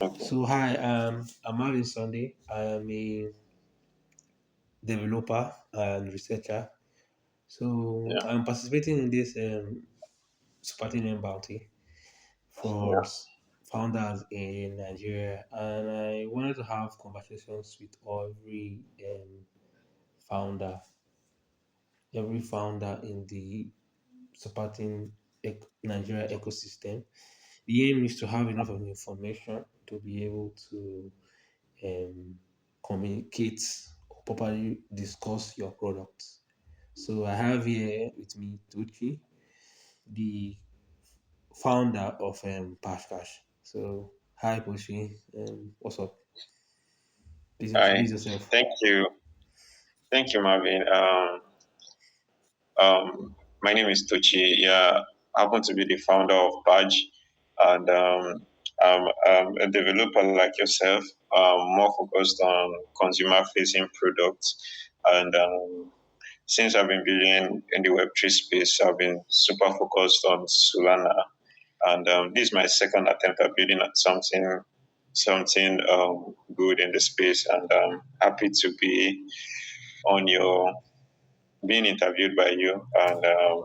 Okay. So hi, I'm Marvin Sunday. I am a developer and researcher. So Yeah. I'm participating in this Superintendent Bounty for Yeah. founders in Nigeria, and I wanted to have conversations with founder, every founder in the supporting Nigeria ecosystem. The aim is to have enough of information to be able to um, communicate or properly discuss your products. So I have here with me Tochi, the founder of Paj Cash. So hi Tochi, what's up? Please Hi. introduce yourself. Thank you. Thank you, Marvin. My name is Tochi. Yeah, I happen to be the founder of Paj, and I'm a developer like yourself, more focused on consumer-facing products. And since I've been building in the Web3 space, I've been super focused on Solana. And this is my second attempt at building at something good in the space, and I'm happy to be on your being interviewed by you, and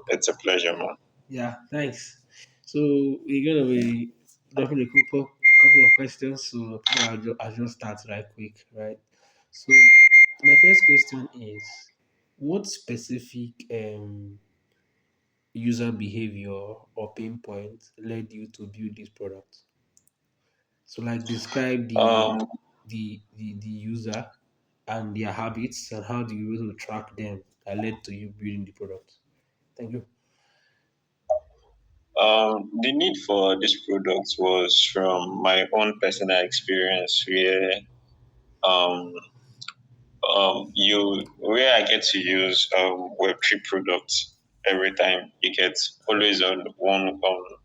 it's a pleasure, man. Yeah, thanks. So we're gonna be dropping a couple of questions. So I'll just start right quick, right? So my first question is, what specific user behavior or pain point led you to build this product? So like describe Um, the user and their habits and how do you able to track them that led to you building the product. Thank you. the need for this product was from my own personal experience, where um, you where I get to use Web3 products every time. You get always on one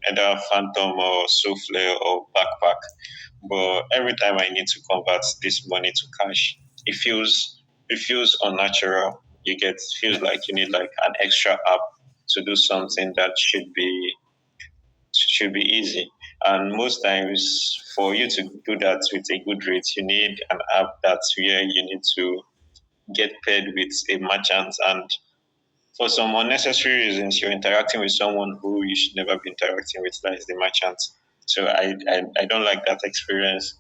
either Phantom or Souffle or Backpack. But every time I need to convert this money to cash, it feels unnatural. You get feels Yeah. like you need like an extra app to do something that should be easy. And most times, for you to do that with a good rate, you need an app that's where you need to get paired with a merchant. And for some unnecessary reasons, you're interacting with someone who you should never be interacting with, that is the merchant. So I don't like that experience.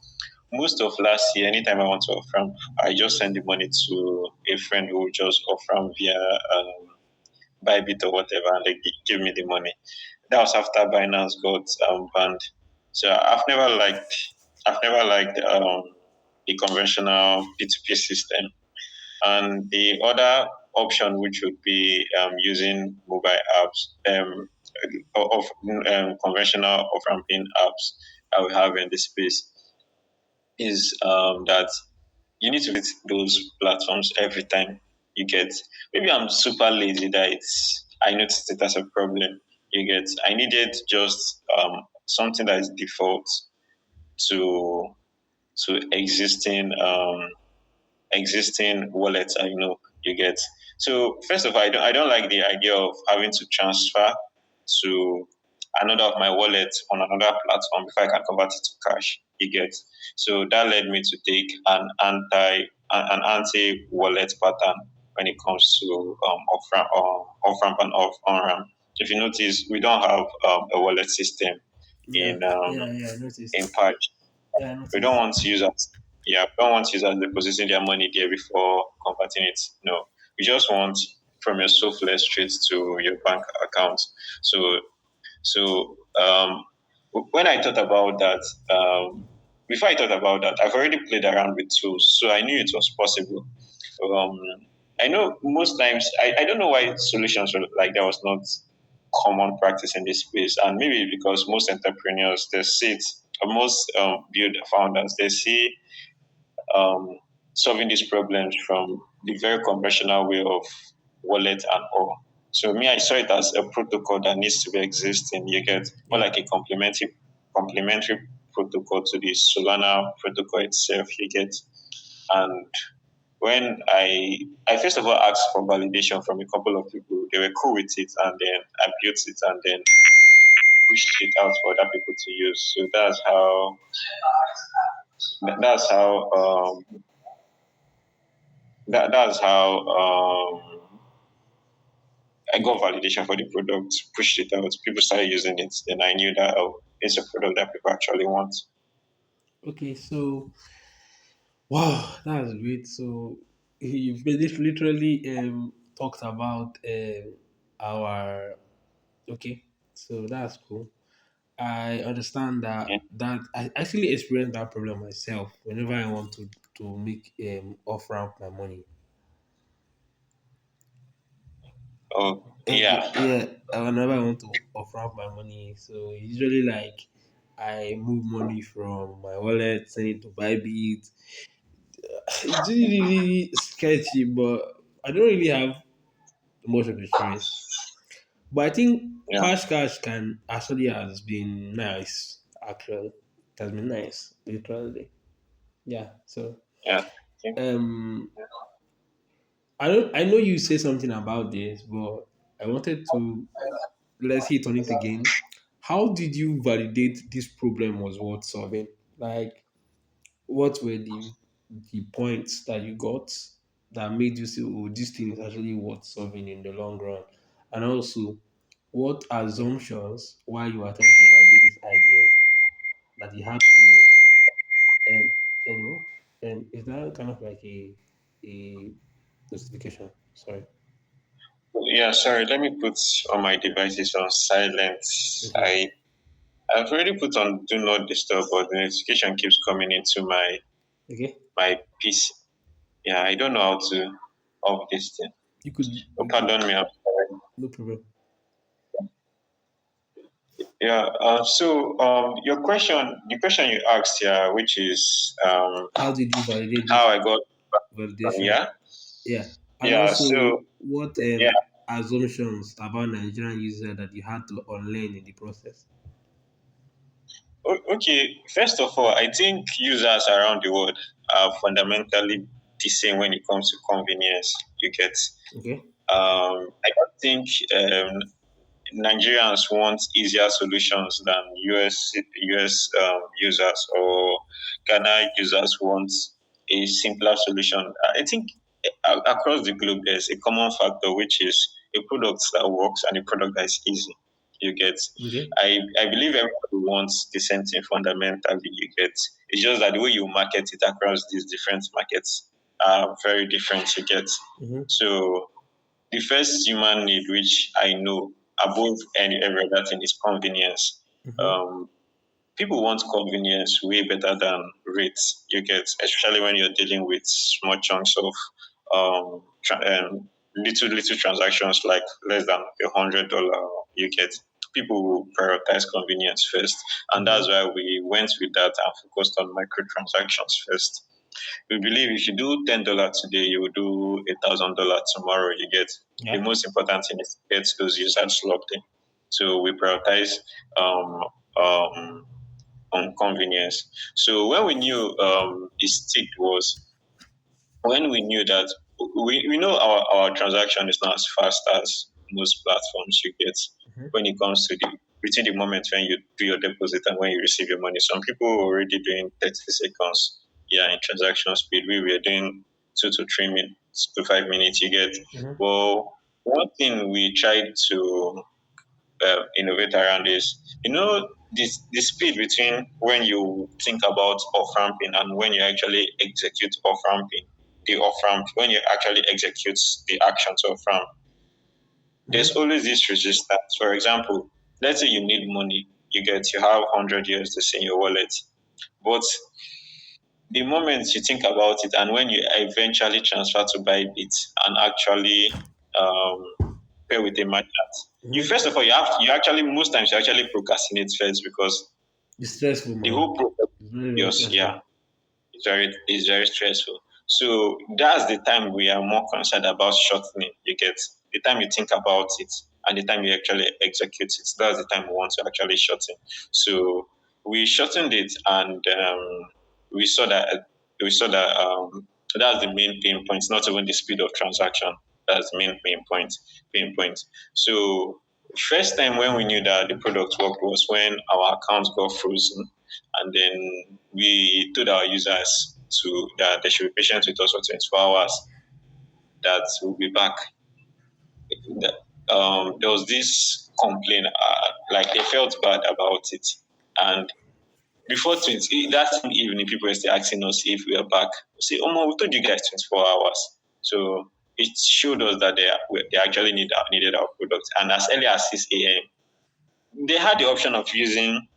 Most of last year, anytime I want to off-ramp, I just send the money to a friend who will just off-ramp via Bybit or whatever, and they give me the money. That was after Binance got banned. So I've never liked the conventional P2P system. And the other option, which would be using mobile apps, of conventional off ramping apps that we have in this space, is that you need to visit those platforms every time you get. Maybe I'm super lazy that I noticed it as a problem. You get, I needed just something that is default to existing wallets I know you get. So first of all, I don't like the idea of having to transfer to another of my wallets on another platform before I can convert it to cash. You get. So that led me to take an anti wallet pattern when it comes to off ramp and on ramp. If you notice, we don't have a wallet system Yeah, in I noticed. in Patch. Yeah, I We don't noticed. want users, yeah, we don't want users depositing their money there before converting it. No, we just want from your software straight to your bank account. So, so when I thought about that, before I thought about that, I've already played around with tools, so I knew it was possible. Um, I know most times I don't know why solutions like that was not common practice in this space, and maybe because most entrepreneurs they see it, most build founders they see um, solving these problems from the very conventional way of wallet and all. So me, I saw it as a protocol that needs to be existing. You get more Yeah. like a complementary protocol to the Solana protocol itself. You get, and when I first of all asked for validation from a couple of people, they were cool with it, and then I built it, and then pushed it out for other people to use. So that's how that's how that's how I got validation for the product, pushed it out, people started using it. Then I knew that, oh, it's a product that people actually want. Okay, so wow, that's great. So you've literally talked about our okay. So that's cool. I understand Yeah. that I actually experience that problem myself whenever I want to make off ramp my money. Oh, Okay, yeah, yeah, whenever I want to off ramp my money, so usually like I move money from my wallet, send it to Bybit. It's really really sketchy, but I don't really have much of a choice. But I think yeah, Paj Cash can actually has been nice. Actually, it has been nice, literally. Yeah. So yeah. Yeah. um, I don't. I know you say something about this, but I wanted to let's hit on it again. How did you validate this problem was worth solving? Like, what were the points that you got that made you say, "Oh, this thing is actually worth solving in the long run"? And also, what assumptions while you were trying to validate this idea that you had to, um, you know, and is that kind of like a justification? Sorry. Yeah, sorry, let me put all my devices on silent. Okay. I've already put on do not disturb, but the notification keeps coming into Okay. my PC. Yeah, I don't know how to off this thing. You could. Oh, You could. pardon me. I'm sorry. No problem. Yeah. Your question, the question you asked, yeah, which is How did you validate how this I got. validation? Yeah. Yeah. And Yeah. also, So what yeah. assumptions about Nigerian user that you had to unlearn in the process? Okay. First of all, I think users around the world are fundamentally the same when it comes to convenience. You get. Okay. I don't think Nigerians want easier solutions than US users, or Ghana users want a simpler solution. I think across the globe there's a common factor, which is a product that works and a product that is easy. You get. Okay. I believe everybody wants the same thing fundamentally. You get. It's just that the way you market it across these different markets are very different. You get. Mm-hmm. So the first human need, which I know above any every other thing, is convenience. Mm-hmm. Um, People want convenience way better than rates. You get, especially when you're dealing with small chunks of little transactions like less than $100. You get, people will prioritize convenience first, and Mm-hmm. that's why we went with that and focused on microtransactions first. We believe if you do $10 today, you will do $1,000 tomorrow. You get, the Yeah. most important thing is to get those users logged in. So we prioritize um, um, on convenience. So when we knew the stick was, when we knew that we know our transaction is not as fast as most platforms. You get, Mm-hmm. when it comes to the between the moment when you do your deposit and when you receive your money. Some people are already doing 30 seconds, yeah, in transaction speed. We were doing 2 to 3 minutes to 5 minutes. You get. Mm-hmm. Well, one thing we tried to innovate around is, the speed between when you think about off ramping and when you actually execute off ramping. The off ramp, when you actually execute the action to off ramp, there's Mm-hmm. always this resistance. For example, let's say you need money, you have 100 to in your wallet, but the moment you think about it and when you eventually transfer to Bybit and actually pay with a merchant, you Mm-hmm. first of all you actually most times you actually procrastinate first because It's stressful, the man. whole process, It's very very yes, stressful. yeah, it's very stressful. So that's the time we are more concerned about shortening. You get, the time you think about it and the time you actually execute it. That's the time we want to actually shorten. So we shortened it, and we saw that we saw that that's the main pain point. Not even the speed of transaction. That's the main pain point. So first time when we knew that the product worked was when our accounts got frozen, and then we told our users that they should be patient with us for 24 hours, that we'll be back. There was this complaint, like they felt bad about it. And before 20, that same evening, people were still asking us if we are back. We say, oh, we told you guys 24 hours. So it showed us that they actually needed our product. And as early as 6 a.m., they had the option of using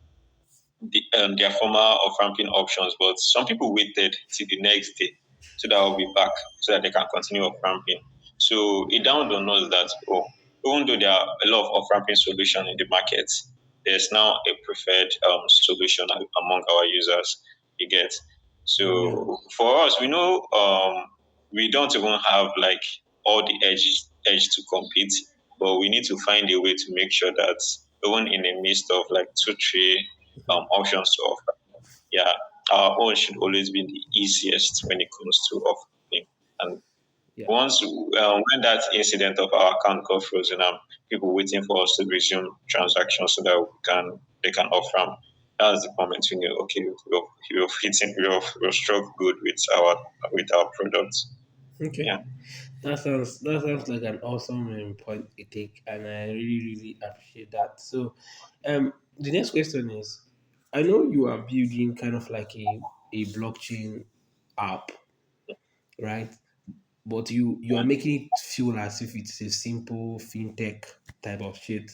their former off ramping options, but some people waited till the next day so that I'll be back so that they can continue off ramping. So it dawned on us that even though there are a lot of off ramping solutions in the market, there's now a preferred solution among our users. You get. Yeah. So for us, we know we don't even have like all the edge to compete, but we need to find a way to make sure that even in the midst of like two, three Mhm. options to offer. Yeah, our own should always be the easiest when it comes to offering. And Yeah. once when that incident of our account got frozen, people waiting for us to resume transactions so that they can offer them. That's the moment we knew, okay, we've struck good with our products. Okay. Yeah, That sounds like an awesome point you take, and I really really appreciate that. So, the next question is, I know you are building kind of like a blockchain app, right? But you are making it feel as if it's a simple fintech type of shit.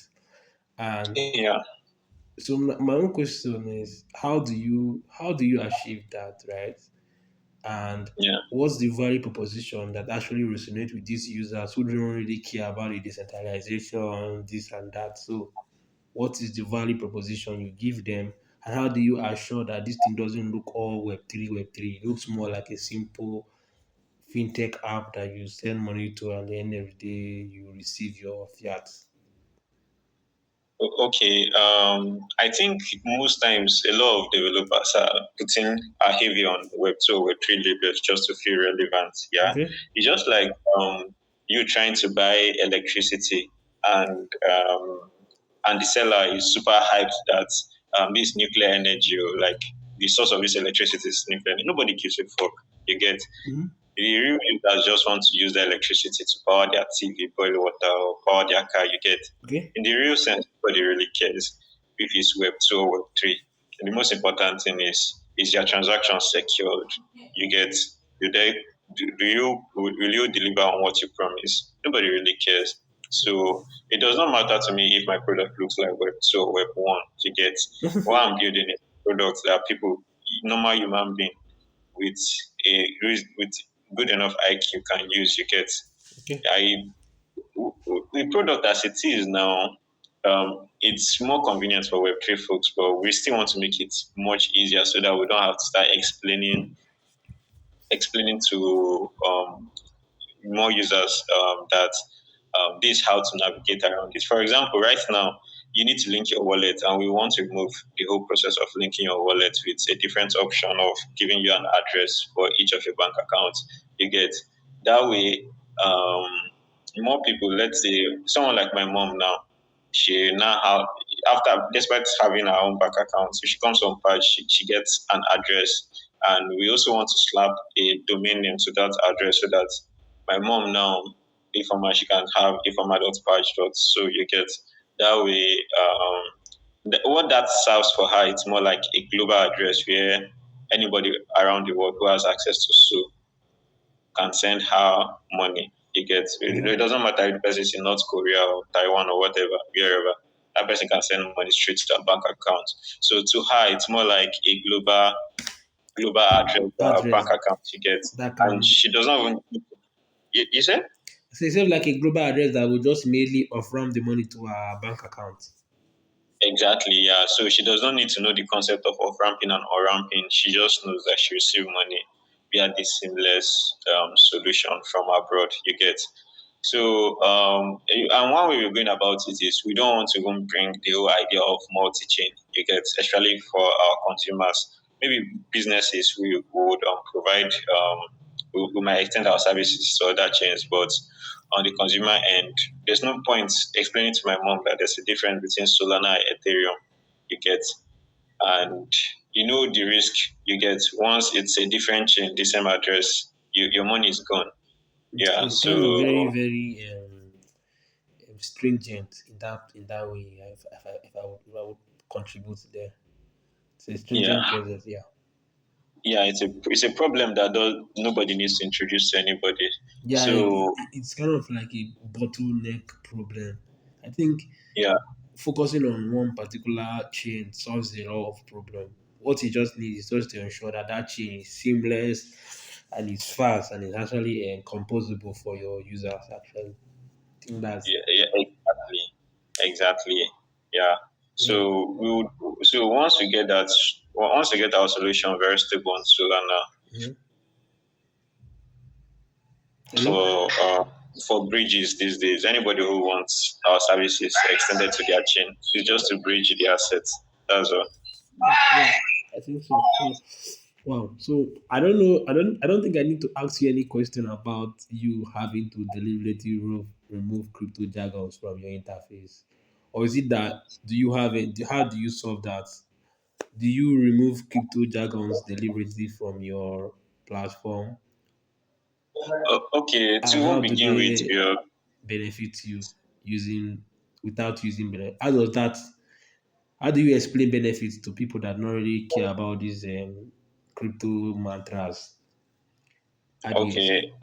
And yeah, so my own question is, how do you achieve that, right? And yeah. what's the value proposition that actually resonates with these users who don't really care about the decentralization, this and that? So, what is the value proposition you give them, and how do you assure that this thing doesn't look all Web3? It looks more like a simple fintech app that you send money to, and at the end of the day, you receive your fiat. Okay, I think most times a lot of developers are heavy on Web 2 or Web 3 labels just to feel relevant. Yeah, Okay. it's just like you trying to buy electricity and the seller is super hyped that this nuclear energy or like the source of this electricity is nuclear. Nobody gives a fuck. You get Mhm. the real users just want to use the electricity to power their TV, boil water, or power their car. You get. Okay. In the real sense, nobody really cares if it's Web 2 or Web 3. And the most important thing is your transaction secured? You get. Do they do you will you deliver on what you promise? Nobody really cares. So it does not matter to me if my product looks like Web 2 or Web 1. You get. What I'm building is products that people, normal human being with with good enough IQ can use. You get. Okay. I the product as it is now, it's more convenient for Web3 folks, but we still want to make it much easier so that we don't have to start explaining to more users that this how to navigate around it. For example, right now you need to link your wallet, and we want to remove the whole process of linking your wallet with a different option of giving you an address for each of your bank accounts. You get that way. More people, let's say someone like my mom now, she now have after despite having her own bank account, if she comes on Paj, she gets an address, and we also want to slap a domain name to that address so that my mom now, informa she can have informa.paj. So you get that way. What that serves for her, it's more like a global address where anybody around the world who has access to so can send her money. You get it Mhm. doesn't matter if the person is in North Korea or Taiwan or whatever, wherever. That person can send money straight to her bank account. So to her, it's more like a global address, bank Address account you get, that and can she doesn't even. You said. so it's just like a global address that will just mainly from the money to our bank account. Exactly, yeah. So she does not need to know the concept of off ramping and on ramping. She just knows that she received money via this seamless solution from abroad. You get. So, and one way we're going about it is we don't want to even bring the whole idea of multi chain. You get, especially for our consumers. Maybe businesses we would provide, we might extend our services to other chains, but on the consumer end, there's no point explaining to my mom that there's a difference between Solana and Ethereum. You get, and you know the risk you get once it's a different chain, the same address, your money is gone. Yeah. It's kind of very, So very stringent in that way. If I would contribute there, it's a stringent yeah, process. Yeah, yeah, it's a problem that nobody needs to introduce to anybody. yeah. So It's kind of like a bottleneck problem. I think yeah, focusing on one particular chain solves a lot of problem. What you just need is just to ensure that that chain is seamless and it's fast and it's actually composable for your users. Actually, I think that's yeah, yeah, exactly, exactly. Yeah. yeah. So once we get that, once we get our solution very stable on Solana Mhm. Hello. for bridges these days, anybody who wants our services extended to their chain, it's just to bridge the assets. That's all. Yeah, I think so. So, wow. So I don't know. I don't think I need to ask you any question about you having to deliberately remove crypto jargons from your interface, or is it that do you have it? How do you solve that? Do you remove crypto jargons deliberately from your platform, Okay, and to how do begin with, they benefit you using without using benefit? How do you explain benefits to people that don't really care about these crypto mantras? How do you okay, explain?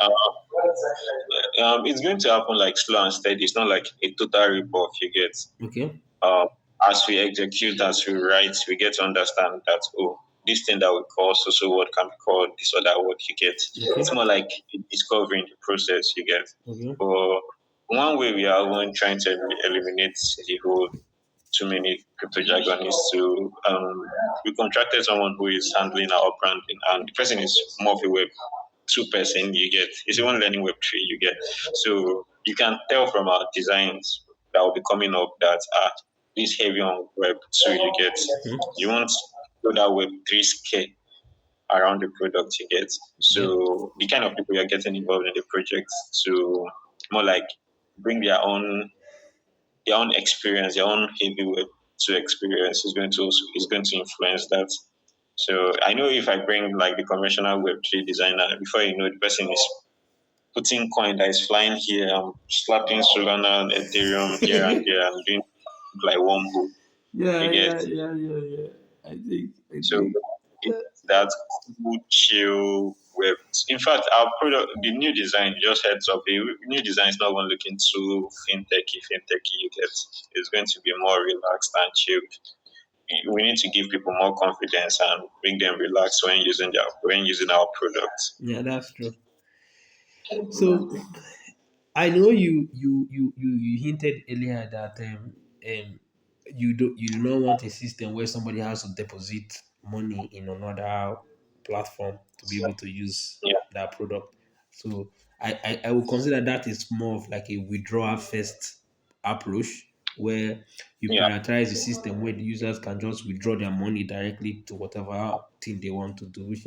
it's going to happen like slow and steady. It's not like a total rip-off you get. Okay. Um, as we execute, as we write, we get to understand that, oh, this thing that we call so word can be called this other word you get. It's Okay. more like discovering the process you get. Okay. But one way we are going trying to eliminate the whole too many crypto jargon is to we contracted someone who is handling our branding, and the person is more of a web two person you get. It's even learning web three you get. So you can tell from our designs that will be coming up that this heavy on web two you get. Hmm. You want to that web three scale around the product you get. Yeah. So the kind of people you're getting involved in the project to more like bring their own experience, their own heavy web to experience is going to influence that. So I know if I bring like the conventional web three designer, before you know the person is putting coin that is flying here, I'm slapping Solana and Ethereum here and there, I'm doing like wormhole. Yeah, You get. yeah, yeah, yeah, yeah. I So think, it's that cool, chill web. In fact, our product, the new design, just heads up, the new design is not going to look into fintechy. You get, it's going to be more relaxed and chilled. We need to give people more confidence and make them relax when using our product. yeah, that's true. So I know you hinted earlier that you do not want a system where somebody has to deposit money in another platform to be able to use Yeah, that product. So I would consider that is more of like a withdrawal first approach where you yeah, prioritize the system where the users can just withdraw their money directly to whatever thing they want to do, which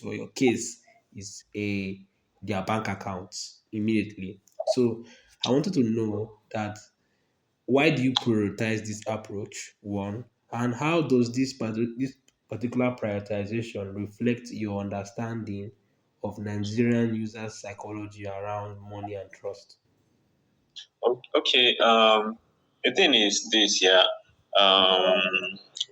for your case is a their bank accounts immediately. So I wanted to know that why do you prioritize this approach? One, and how does this particular prioritization reflect your understanding of Nigerian users' psychology around money and trust? Okay. The thing is this, yeah. Um,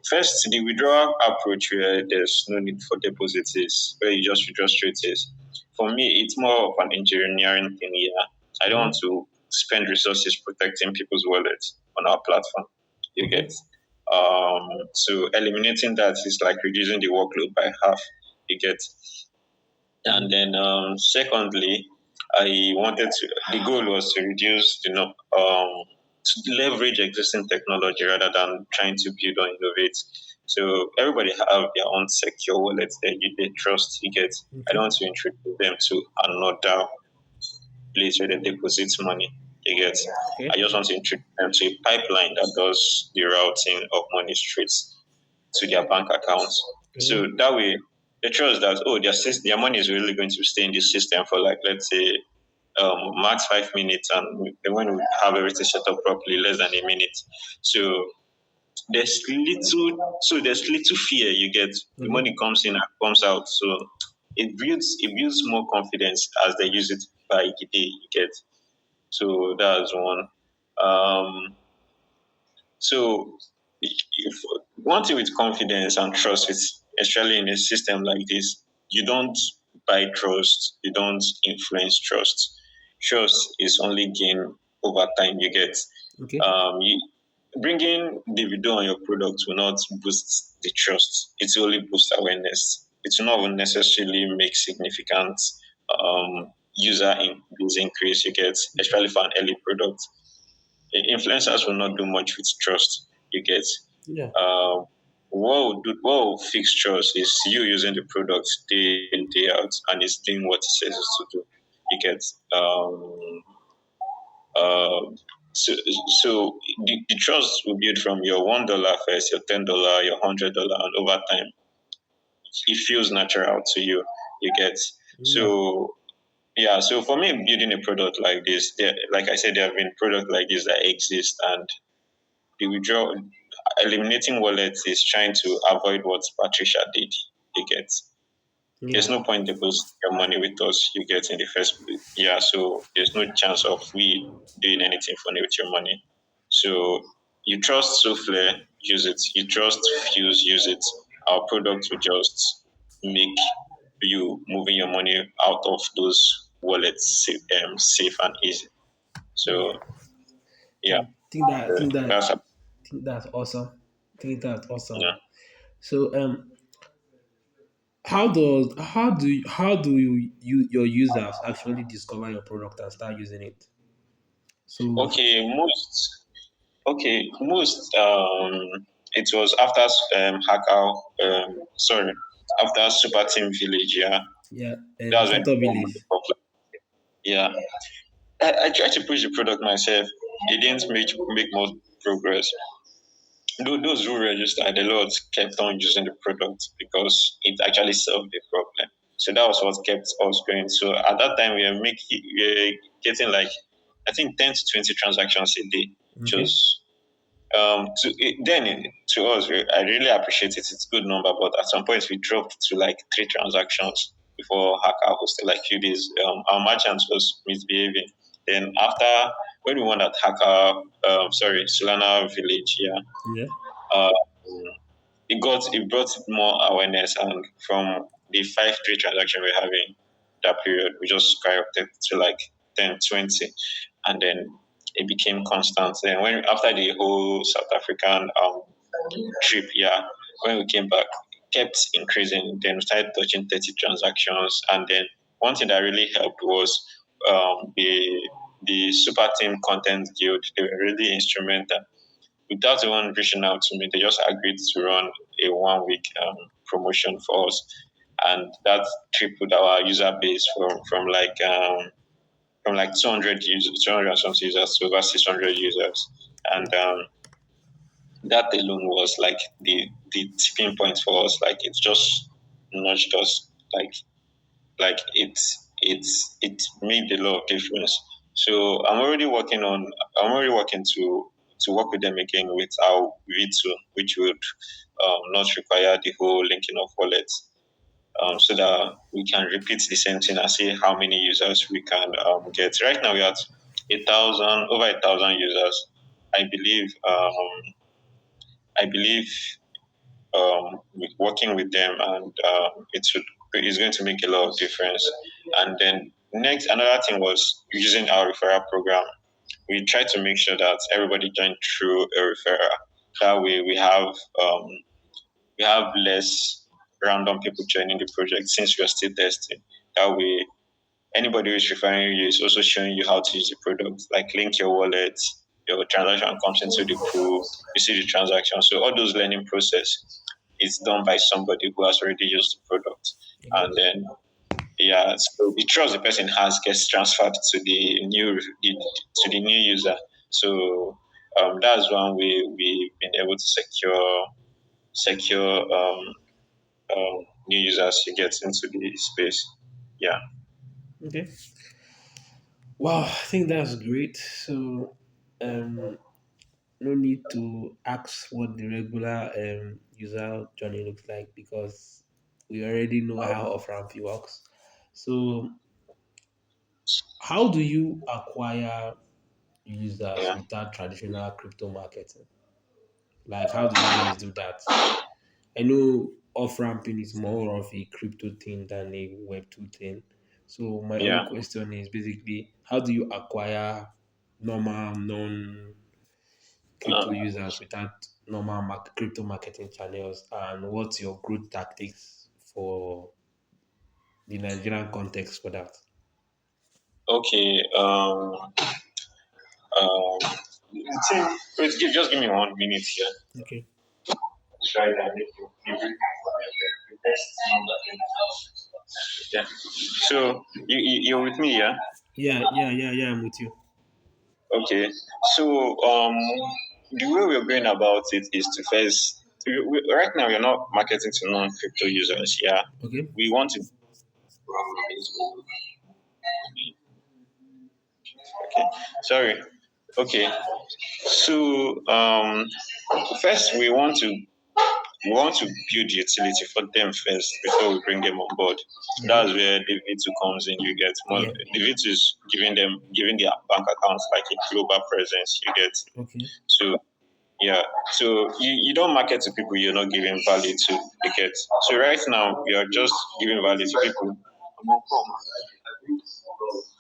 First, the withdrawal approach where there's no need for deposits is where you just withdraw straight is. For me, it's more of an engineering thing. Yeah, I don't Hmm. want to spend resources protecting people's wallets on our platform. You Okay. get. So eliminating that is like reducing the workload by half. You get. And then, secondly, the goal was to reduce, to leverage existing technology rather than trying to build or innovate. So everybody have their own secure wallets that they trust. You get. I don't Okay. want to introduce them to another place where they deposit money. You get. I Okay. just want to introduce them to a pipeline that does the routing of money straight to their bank accounts. Okay. So that way, they trust that their money is really going to stay in this system for like let's say max 5 minutes, and then when we have everything set up properly, less than a minute. So there's little fear. You get the Okay. money comes in and comes out, so it builds more confidence as they use it by the day. You get, so that's one. um so if one thing with confidence and trust, with especially in a system like this, you don't buy trust, you don't influence trust. Trust is only gained over time. You get, Okay. you bringing Davido on your product will not boost the trust. It will only boost awareness. It will not necessarily make significant user increase. You get, especially for an early product. Influencers will not do much with trust. You get, Yeah. what will fix trust is you using the product day in day out, and it's doing what it says it's to do. You get, uh, so, so the trust will build from your $1 first, your $10, your $100, and over time it feels natural to you. You get, Yeah. so yeah. So for me, building a product like this, like I said, there have been products like this that exist, and the withdrawal, eliminating wallets is trying to avoid what Patricia did. You get, there's Yeah. no point depositing your money with us. You get, in the first place. Yeah, so there's no chance of we doing anything funny with your money. So you trust Souffle, use it. You trust Fuse, use it. Our product will just make you moving your money out of those wallets safe and easy. Yeah. So yeah, Think that. Think that. that's a, Think that's awesome. Think that's awesome. yeah. So how do you your users actually discover your product and start using it? So Okay, most it was after Hakao, sorry, after Super Team Village. Yeah, yeah, that was when it startup became village. popular. Yeah, I tried to push the product myself. It didn't make much progress. Those who registered a lot kept on using the product because it actually solved the problem. So that was what kept us going. So at that time, we were getting like, I think, 10 to 20 transactions a day, which Okay. was to us, I really appreciate it. It's a good number, but at some point we dropped to like 3 transactions before Hacker hosted like few days. Our merchant was misbehaving. Then after, when we won at Hacker, Solana Village, yeah, Yeah. uh, it brought more awareness, and from the 5 3 transaction we're having that period, we just skyrocketed to like 10 20, and then it became constant. Then when after the whole South African trip, yeah, when we came back, it kept increasing. Then we started touching 30 transactions, and then one thing that really helped was the Super Team Content Guild. They were really instrumental. Without anyone reaching out to me, they just agreed to run a 1 week promotion for us, and that tripled our user base from like 200 users, 200 and something users to over 600 users, and that alone was like the tipping point for us. Like it just nudged us, like it made a lot of difference. So I'm already working to work with them again with our V2, which would not require the whole linking of wallets, so that we can repeat the same thing and see how many users we can get. Right now we're at 1,000, over 1,000 users. I believe I believe with working with them, and it's going to make a lot of difference. And then next, another thing was using our referral program. We try to make sure that everybody joined through a referral. That way, we have less random people joining the project since we are still testing. That way, anybody who is referring you is also showing you how to use the product, like link your wallet, your transaction comes into the pool, you see the transaction. So all those learning process is done by somebody who has already used the product. Okay. And then yeah, so the trust the person has gets transferred to the new user. So that's one way we've been able to secure new users to get into the space. Yeah. Okay. Wow, I think that's great. So, um, no need to ask what the regular user journey looks like because we already know how off-ramp works. So, how do you acquire users Yeah. without traditional crypto marketing? Like, how do you guys do that? I know off-ramping is more of a crypto thing than a Web2 thing. So, my own Yeah. question is basically, how do you acquire normal, non crypto Uh, users without normal crypto marketing channels, and what's your growth tactics for the Nigerian context for that? okay. Um, wait, just give me 1 minute here. Okay. Try that. Yeah. So you're with me, yeah? Yeah, yeah, yeah, yeah. I'm with you. Okay. So the way we're going about it is to first. Right now, we're not marketing to non-crypto users. Yeah, Okay. we want to. Okay. Sorry. Okay. So first we want to build utility for them first before we bring them on board. Okay. That's where the V2 comes in. You get more. Yeah. The V2 is giving their bank accounts like a global presence. You get. Okay. So yeah. So you don't market to people you're not giving value to. You get. So right now we are just giving value to people.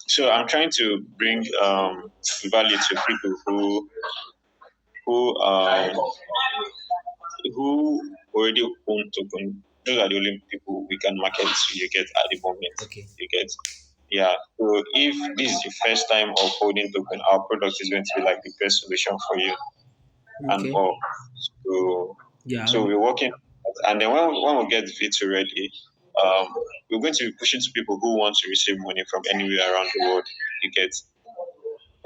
So I'm trying to bring value to people who who already own token. Those are the only people we can market to. You get at the moment. Okay. You get. Yeah. So if this is your first time of holding token, our product is going to be like the best solution for you and Okay. all. So Yeah. so we're working, and then when we get V2 ready, um, we're going to be pushing to people who want to receive money from anywhere around the world. You get.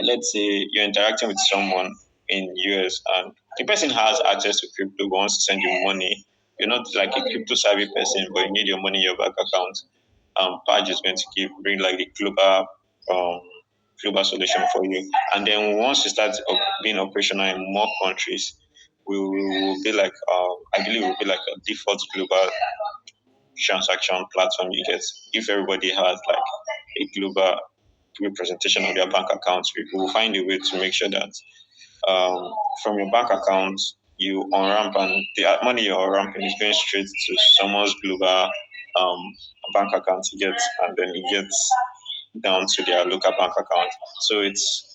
Let's say you're interacting with someone in US and the person has access to crypto, wants to send you money. You're not like a crypto savvy person, but you need your money in your bank account. Paj is going to bring like the um, global solution for you. And then once you start being operational in more countries, we will be like, I believe we'll be like a default global transaction platform. You get, if everybody has like a global representation of their bank accounts, we will find a way to make sure that from your bank account you on ramp and the money you're ramping is going straight to someone's global um, bank account to get, and then it gets down to their local bank account. So it's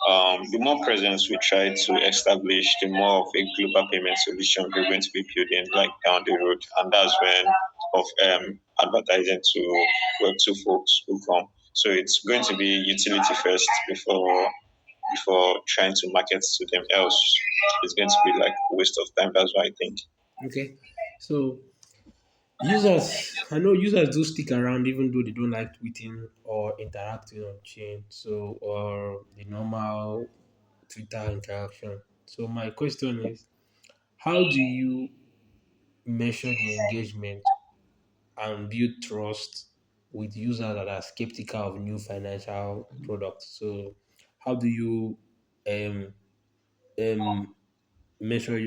the more presence we try to establish, the more of a global payment solution we're going to be building like down the road, and that's when of advertising to Web2 folks will come. So it's going to be utility first before trying to market to them else. It's going to be like a waste of time. That's what I think. Okay. So users, I know users do stick around even though they don't like tweeting or interacting on chain. So or the normal Twitter interaction. So my question is, how do you measure the engagement and build trust with users that are skeptical of new financial products? So how do you um, um, measure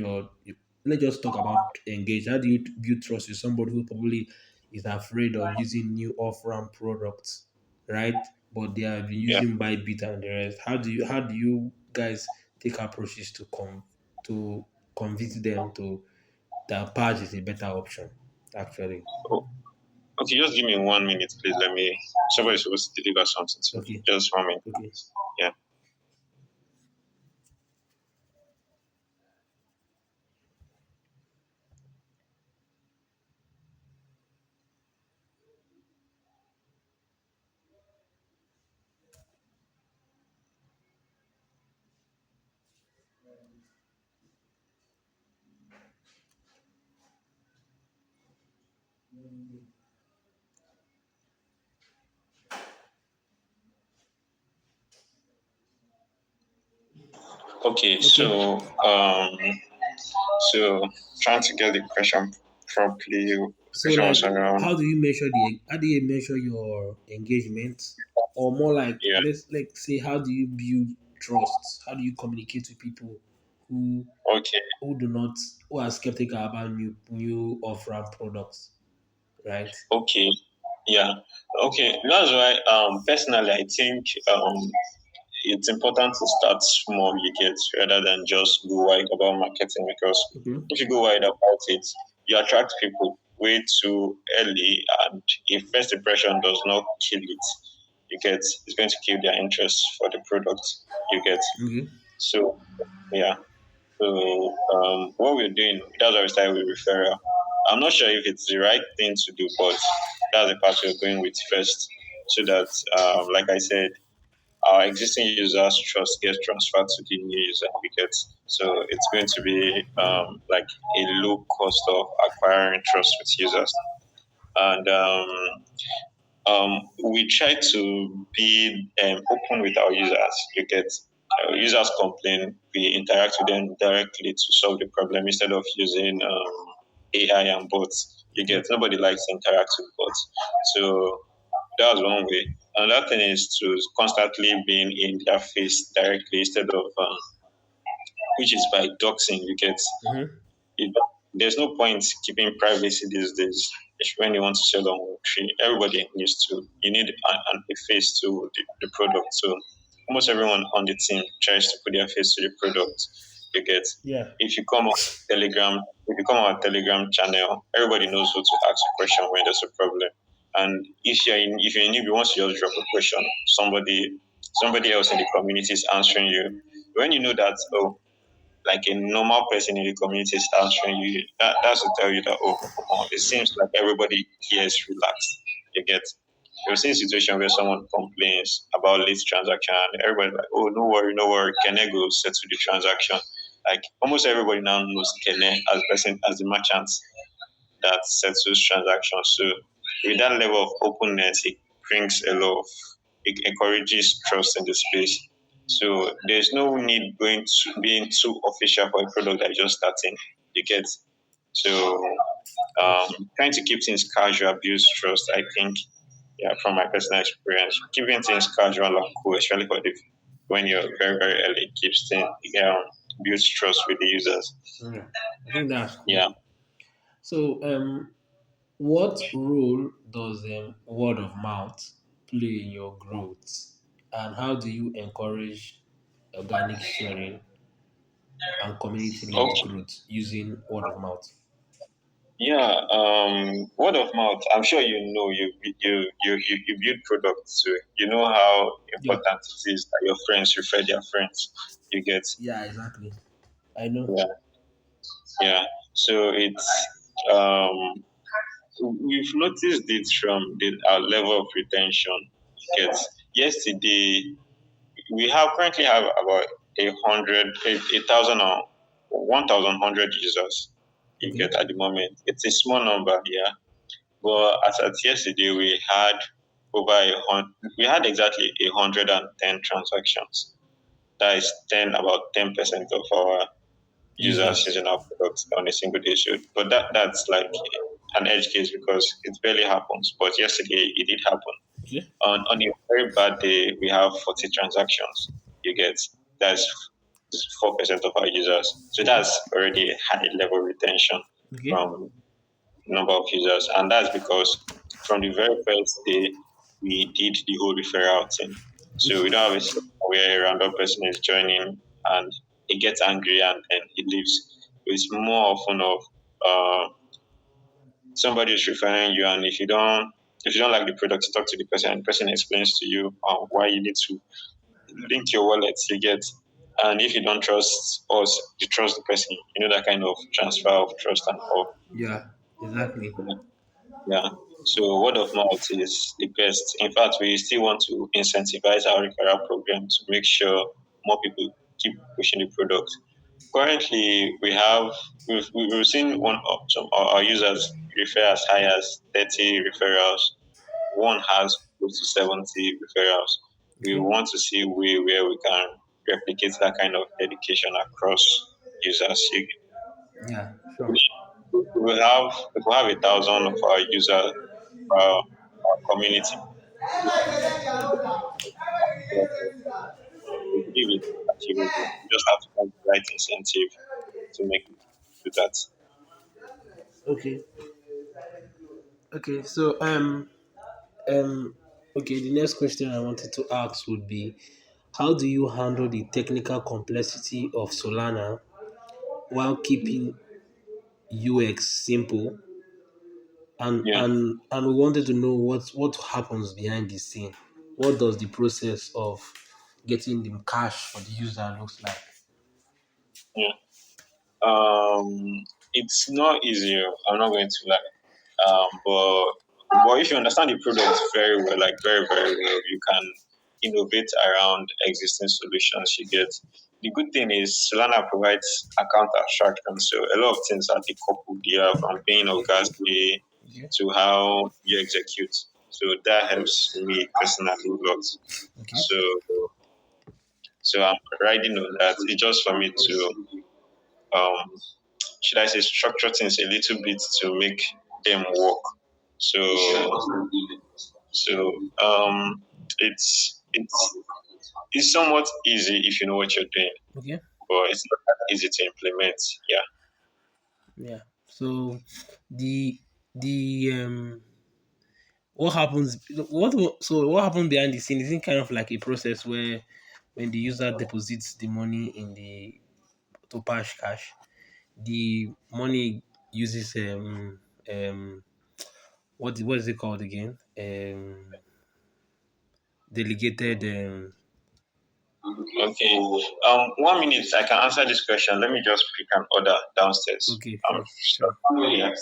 let's just talk about engage. How do you build trust with somebody who probably is afraid of using new off-ramp products, right? But they have been Yeah. using Bybit and the rest. How do you guys take approaches to convince them to that Page is a better option, actually? Oh, okay, just give me 1 minute, please. Let me. Somebody's supposed to deliver something to me. Okay, Just 1 minute. okay, Yeah. Okay. okay. So trying to get the question properly. The So question like, was around. how do you measure your engagement, or more like Yeah. let's like say how do you build trust? How do you communicate with people Okay. who do not who are skeptical about new off-ramp products, right? Okay. Yeah. Okay. That's why personally I think it's important to start small, you get, rather than just go wide about marketing, because Okay. if you go wide about it, you attract people way too early, and if first impression does not kill it, you get, it's going to kill their interest for the product, you get. Okay. So yeah. So what we're doing, that's why we started with referral. I'm not sure if it's the right thing to do, but that's the part we're going with first, so that like I said, our existing users trust gets transferred to the new user we get. So it's going to be like a low cost of acquiring trust with users. And we try to be open with our users. You get, users complain, we interact with them directly to solve the problem instead of using AI and bots. You Okay. get, nobody likes to interact with bots. So that's one way. Another thing is to constantly being in their face directly instead of, which is by doxing. You get, Mm-hmm. it, there's no point keeping privacy these days. When you want to sell on Web3, everybody needs to, you need a face to the product. So almost everyone on the team tries to put their face to the product. You get, Yeah. if you come on Telegram, if you come on a Telegram channel, everybody knows who to ask a question when there's a problem. And if you're a newbie, once you just drop a question, somebody else in the community is answering you. When you know that, oh, like a normal person in the community is answering you, that's to tell you that, oh, it seems like everybody here is relaxed. You get, you've seen a situation where someone complains about late transaction and everybody's like, oh, no worry, no worry, Kene go settle the transaction. Like almost everybody now knows Kene as person as the merchant that settles transactions. So with that level of openness, it brings a lot of, it encourages trust in the space. So there's no need going to being too official for a product that you're just starting. You get, so trying to keep things casual builds trust. I think, yeah, from my personal experience, keeping things casual and cool, especially for the when you're very very early, keeps things, builds trust with the users. Yeah. I think that's cool. Yeah. So, what role does word of mouth play in your growth, and how do you encourage organic sharing and community-led Okay. growth using word of mouth? Yeah, word of mouth. I'm sure you know you build products too. You know how Yeah. important it is that your friends refer their friends. You get, Yeah, exactly. I know. yeah, yeah. So it's um we've noticed it from our level of retention. You get, yesterday we have currently have about 1,000 or 1,100 users. You Okay. get, at the moment. It's a small number, yeah. But as at yesterday, we had exactly 110 transactions. That is about 10% of our users Users. using our products on a single day. So, but that's like an edge case because it barely happens. But yesterday it did happen. Okay. On a very bad day, we have 40 transactions. You get, that's 4% of our users. So Okay. that's already a high level retention Okay. from number of users, and that's because from the very first day we did the whole referral thing. So Which we don't have a system where a random person is joining and he gets angry and then he leaves. It's more often of somebody is referring you, and if you don't like the product, you talk to the person, and the person explains to you why you need to link your wallet. You get, and if you don't trust us, you trust the person. You know, that kind of transfer of trust and all. yeah, exactly. Yeah. So word of mouth is the best. In fact, we still want to incentivize our referral program to make sure more people keep pushing the product. Currently, we've seen one of some of our users refer as high as 30 referrals. One has close to 70 referrals. We Okay. want to see where we can replicate that kind of dedication across users. Yeah, sure. We have 1,000 of our users, our community. We give it achievable. You just have to have the right incentive to make it do that. Okay. Okay. So um okay, the next question I wanted to ask would be, how do you handle the technical complexity of Solana while keeping UX simple? Yeah, And we wanted to know what happens behind the scene. What does the process of getting the cash for the user looks like? yeah. It's not easy. I'm not going to lie. But if you understand the product very well, like very very well, you can innovate around existing solutions. You get the good thing is Solana provides account abstraction, so a lot of things are decoupled. You have from paying of gas pay Okay. to how you execute. So that helps me personally a lot. Okay. So I'm riding on that. It's just for me to um should I say structure things a little bit to make them work. So so it's somewhat easy if you know what you're doing, Okay. but it's not that easy to implement. Yeah. Yeah. So the the what happens what happens behind the scene? Is it kind of like a process where when the user deposits the money in the to Paj Cash, the money uses what is it called again? Delegated Okay. 1 minute. I can answer this question. Let me just pick an order downstairs. okay, sure, sure. Yeah.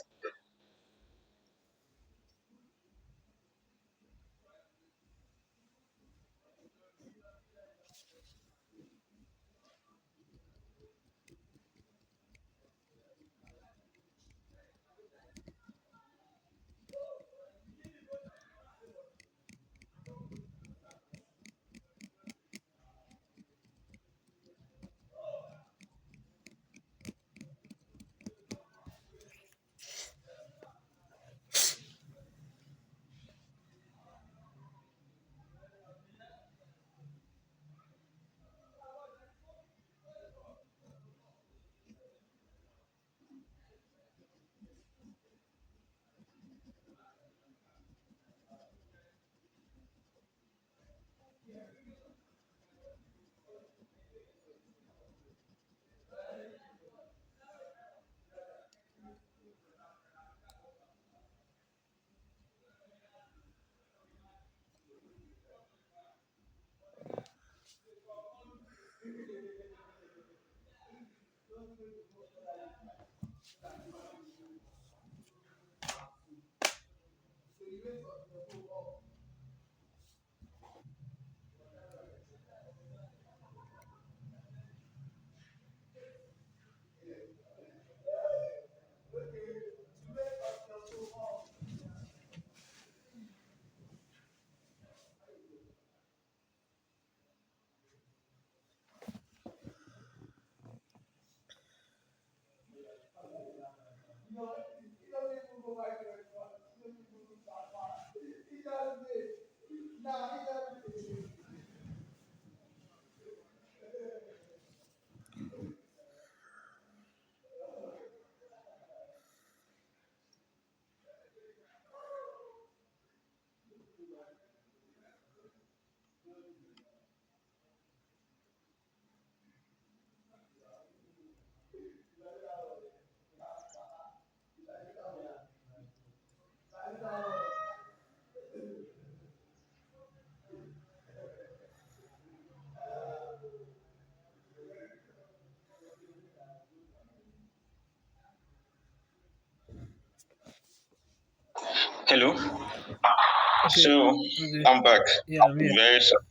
Hello. Okay, So okay. I'm back. Yeah, I'm here. Very sorry.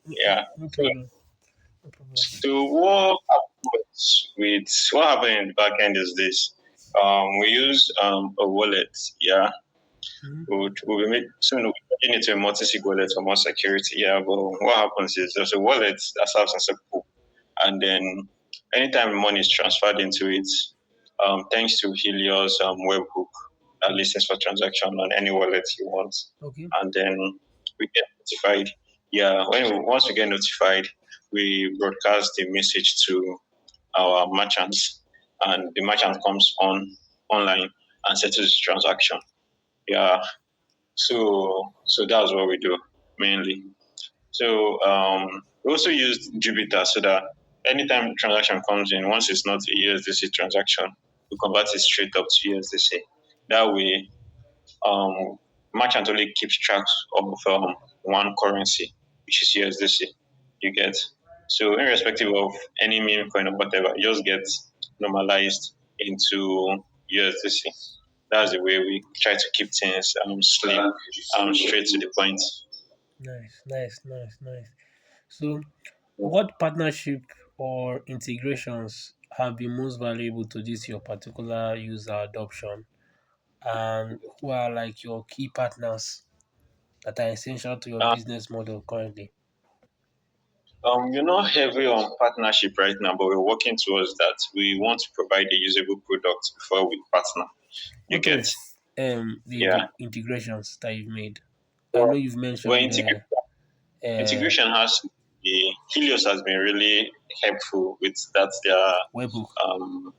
Yeah. No So, problem. No problem. what happened in the back end is this. We use a wallet. Yeah. Mm-hmm. We'll be soon we'll be making it a multi-sig wallet for more security. Yeah. But what happens is there's a wallet that serves as a pool, and then anytime money is transferred into it, thanks to Helios webhook that listens for transaction on any wallet you want, Okay. and then we get notified. Yeah, once we get notified, we broadcast the message to our merchants, and the merchant comes online and settles the transaction. Yeah, so that's what we do mainly. So we also use Jupiter so that anytime transaction comes in, once it's not a USDC transaction, we convert it straight up to USDC. That way, um, merchant only keeps track of one currency, which is USDC. You get, so irrespective of any meme coin or whatever, it just gets normalized into USDC. That's the way we try to keep things slim, straight to the point. Nice, nice, nice, nice. So, what partnership or integrations have been most valuable to this your particular user adoption, and who are like your key partners that are essential to your Uh, business model currently? we're not heavy on partnership right now, but we're working towards that. We want to provide a usable product before we partner. You What get, of yeah. the integrations that you've made? I know Well, you've well mentioned uh, integration has the Helios has been really helpful with that their webhook. um,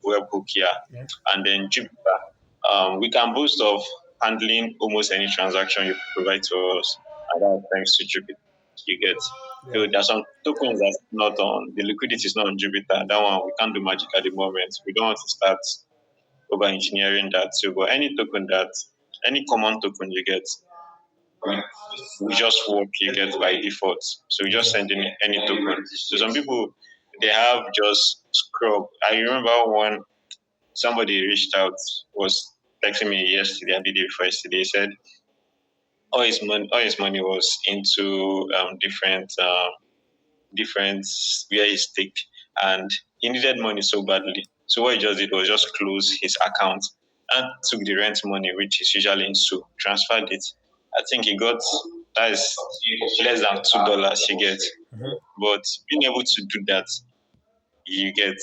webhook, yeah, Yeah, and then Jupiter. We can boast of handling almost any transaction you provide to us, and that's thanks to Jupiter. You get. yeah, So there's some tokens that's not on the liquidity is not on Jupiter. That one we can't do magic at the moment. We don't want to start over engineering that. So, but any common token you get, we just work you get by default. So we just okay, send in any token. So some people they have just scrub. I remember when somebody reached out was texting me yesterday and the day before yesterday. He said all his money was into different where he staked, and he needed money so badly. So what he just did was just close his account and took the rent money, which is usually in SU, transferred it. I think he got that is less than $2 you get. mm-hmm. But being able to do that, you get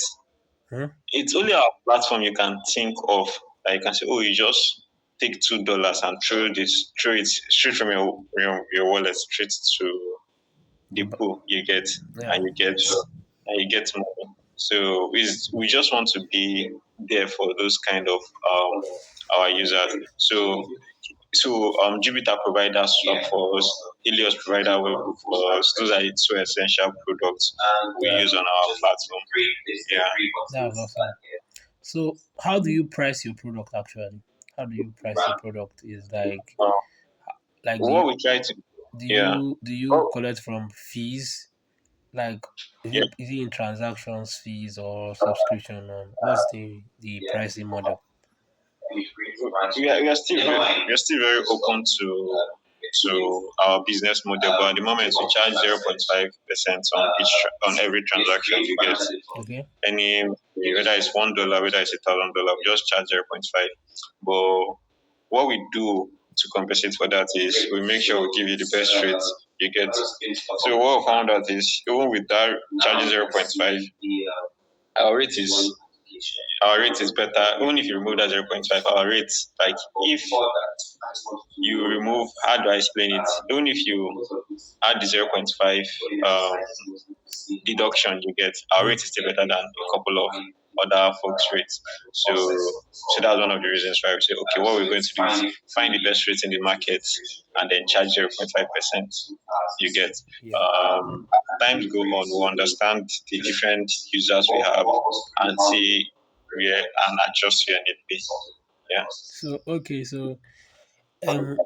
Mm-hmm. it's only our platform you can think of that you can say, oh, you just take $2 and throw it straight from your wallet straight to the pool you get, Yeah. and you get money. So we just want to be there for those kind of our users. So Jupiter provide that stuff for us. Helios provide that webhook for us. Those are the two essential products we Yeah, use on our platform. Yeah. that's awesome. So, how do you price your product actually? How do you price your product? Is Uh, like what we try to yeah. do you Oh, collect from fees? Like, yeah. is it in transactions fees or subscription? On what's the pricing model? We are still very open to our business model, but at the moment we charge 0.5% on every transaction you get. Okay. Any whether it's $1, whether it's $1,000, we just charge 0.5. But what we do to compensate for that is we make sure we give you the best rates you get. So what we found out is even with that charging 0.5, our rate is our rate is better. Even if you remove that 0.5, our rate, like if you remove, how do I explain it? Even if you add the 0.5 um, deduction you get, our Yeah. rate is still better than a couple of other folks' rates. So that's one of the reasons why we say, okay, what we're going to do is find the best rates in the market and then charge 0.5%. You get. Yeah. Times go on, we understand the different users we have and see where and adjust where need be. Yeah. So okay. So um,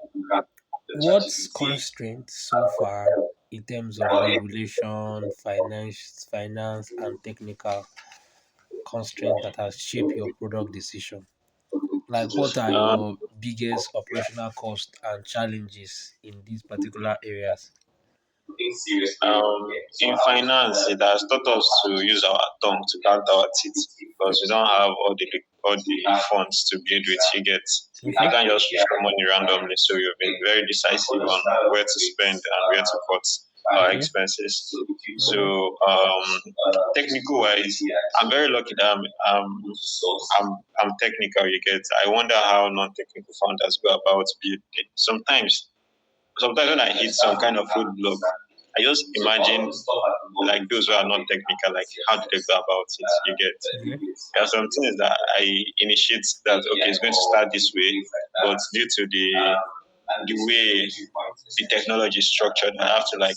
what constraints so far in terms of regulation, finance, and technical constraints that has shaped your product decision? Like, what are Um, your biggest operational costs and challenges in these particular areas? in finance, it has taught us to use our tongue to count our teeth because we don't have all the funds to build with. You get, you Okay. can't just throw money randomly. So you've been very decisive on where to spend and where to cut our Okay. expenses. Okay. So technical wise, I'm very lucky that I'm technical. You get, I wonder how non-technical founders go about building. Sometimes when I hit some kind of roadblock, I just imagine like those who are not technical, like how do they go about it? You get Okay. there are some things that I initiate that okay, it's going to start this way, but due to the way the technology is structured, I have to like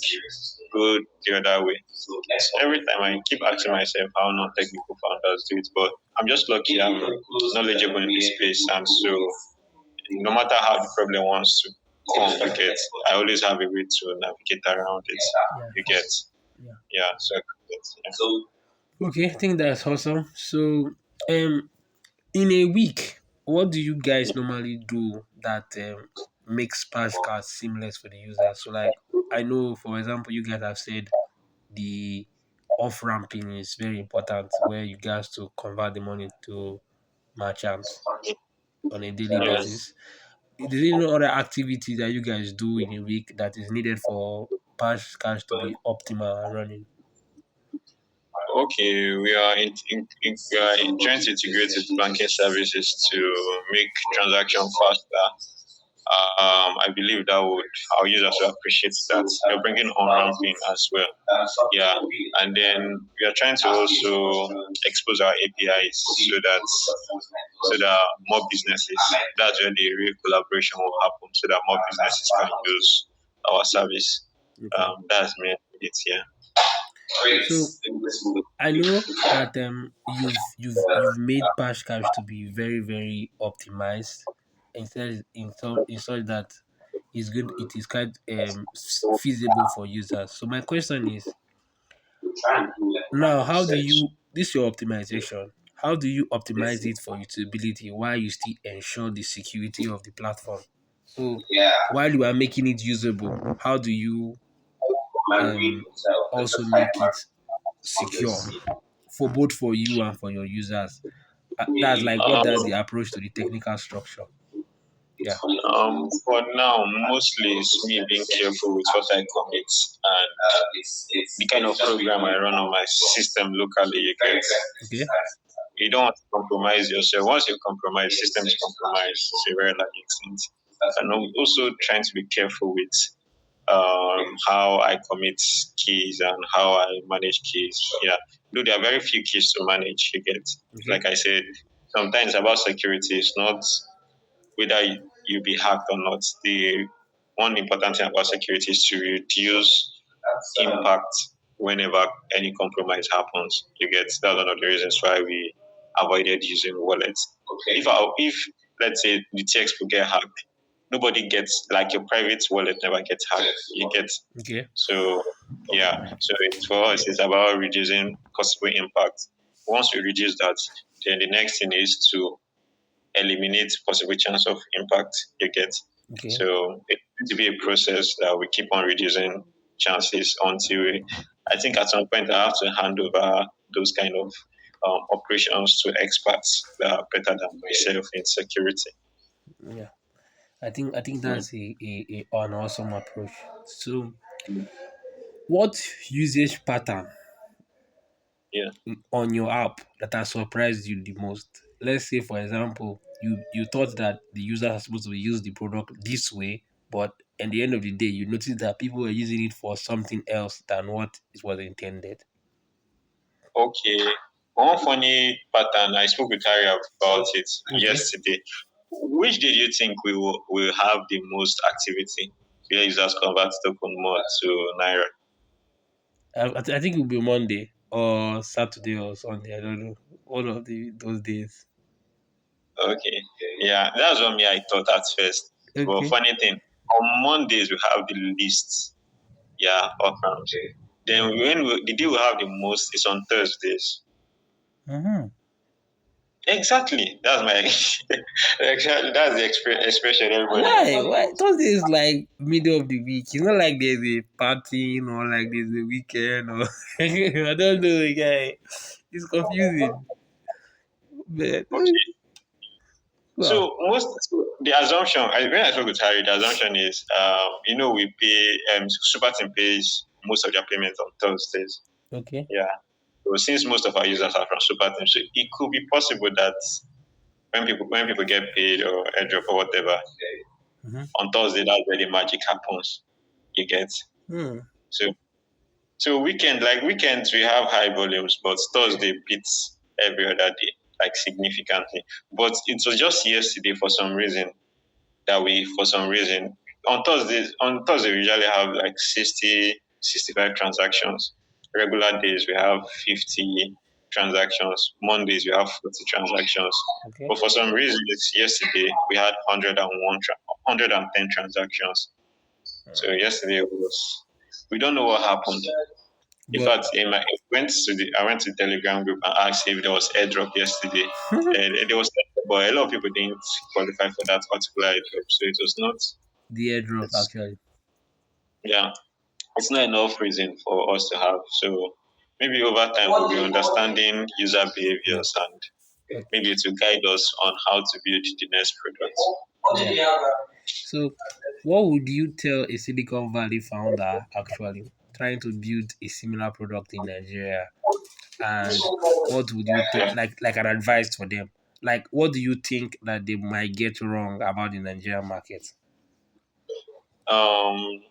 go the other way. So every time I keep asking myself how non-technical founders do it, but I'm just lucky I'm knowledgeable in this space, and so no matter how the problem wants to come, you get, I always have a way to navigate around it. Yeah. You get, Yeah. yeah. So, yeah. Okay, I think that's awesome. So, in a week, what do you guys normally do that makes Paj Cash seamless for the user? So, like, I know, for example, you guys have said the off ramping is very important, where you guys to convert the money to merchants on a daily Yes. basis. Is there any other activity that you guys do in a week that is needed for Paj Cash to be optimal and running? Okay, we are trying to integrate with banking services to make transaction faster. I believe that would our users will appreciate that. We're bringing on ramping as well. Yeah, and then we are trying to also expose our APIs so that more businesses. That's where the real collaboration will happen, so that more businesses can use our service. Okay. That's me. It's here. So I know that you've made Paj Cash to be very very optimized in such that it is quite feasible for users. So my question is now, how do you this your optimization? How do you optimize it for usability while you still ensure the security of the platform? So while you are making it usable, how do you um, also make it secure for both for you and for your users? That's like that's the approach to the technical structure. Yeah. For now, mostly it's me being careful with what I commit and the kind of program I run on my system locally. You get, Okay. you don't want to compromise yourself. Once you compromise, system is compromised to a very large extent. And I'm also trying to be careful with how I commit keys and how I manage keys. Yeah, though there are very few keys to manage. You get, Okay. like I said, sometimes about security is not whether you be hacked or not. The one important thing about security is to reduce impact whenever any compromise happens. You get, that's one of the reasons why we avoided using wallets. If let's say the textbook get hacked, nobody gets like your private wallet never gets hacked. You get, Okay. so yeah. So it's for us it's about reducing possible impact. Once we reduce that, then the next thing is to eliminate possible chance of impact you get. Okay. So it's going to be a process that we keep on reducing chances until I think at some point I have to hand over those kind of operations to experts that are better than myself in security. Yeah. I think Mm. that's an awesome approach. So what usage pattern Yeah. on your app that has surprised you the most? Let's say, for example, you thought that the user is supposed to use the product this way, but at the end of the day, you notice that people are using it for something else than what it was intended. Okay. One funny pattern, I spoke with Harry about it Okay. yesterday. Which day do you think we will have the most activity? Where users convert token more to Naira? I think it will be Monday or Saturday or Sunday. I don't know. One of those days. Okay. Yeah, that's what me I thought at first. But Okay. funny thing, on Mondays we have the least. Yeah, off-ramps. Then Okay. the day we have the most is on Thursdays. Mm-hmm. Exactly. That's my exactly that's the expression everybody Why? knows. Why? Thursday is like middle of the week. It's not like there's a party or like there's a weekend or I don't know, guy. It's confusing. But Okay. well, So the assumption when I spoke with Harry, the assumption is we pay Super Team pays most of their payments on Thursdays. okay. Yeah. So since most of our users are from Super Team, so it could be possible that when people get paid or airdrop or whatever Mm-hmm. on Thursday, that's where the magic happens. You get Hmm. so. So weekends we have high volumes, but Thursday beats every other day, like significantly. But it was just yesterday for some reason on Thursday we usually have like 60, 65 transactions. Regular days we have 50 transactions. Mondays we have 40 transactions. Okay. But for some reason it's yesterday we had 110 transactions. So yesterday was we don't know what happened. In But fact, I went to the Telegram group and asked if there was airdrop yesterday. There was, but a lot of people didn't qualify for that particular airdrop, so it was not. the airdrop It's actually. yeah, it's not enough reason for us to have. So maybe over time we'll be understanding user Yeah. behaviors and Okay. maybe to guide us on how to build the next product. Yeah. So, what would you tell a Silicon Valley founder actually trying to build a similar product in Nigeria? And what would you tell, like an advice for them? Like, what do you think that they might get wrong about the Nigerian market? Um,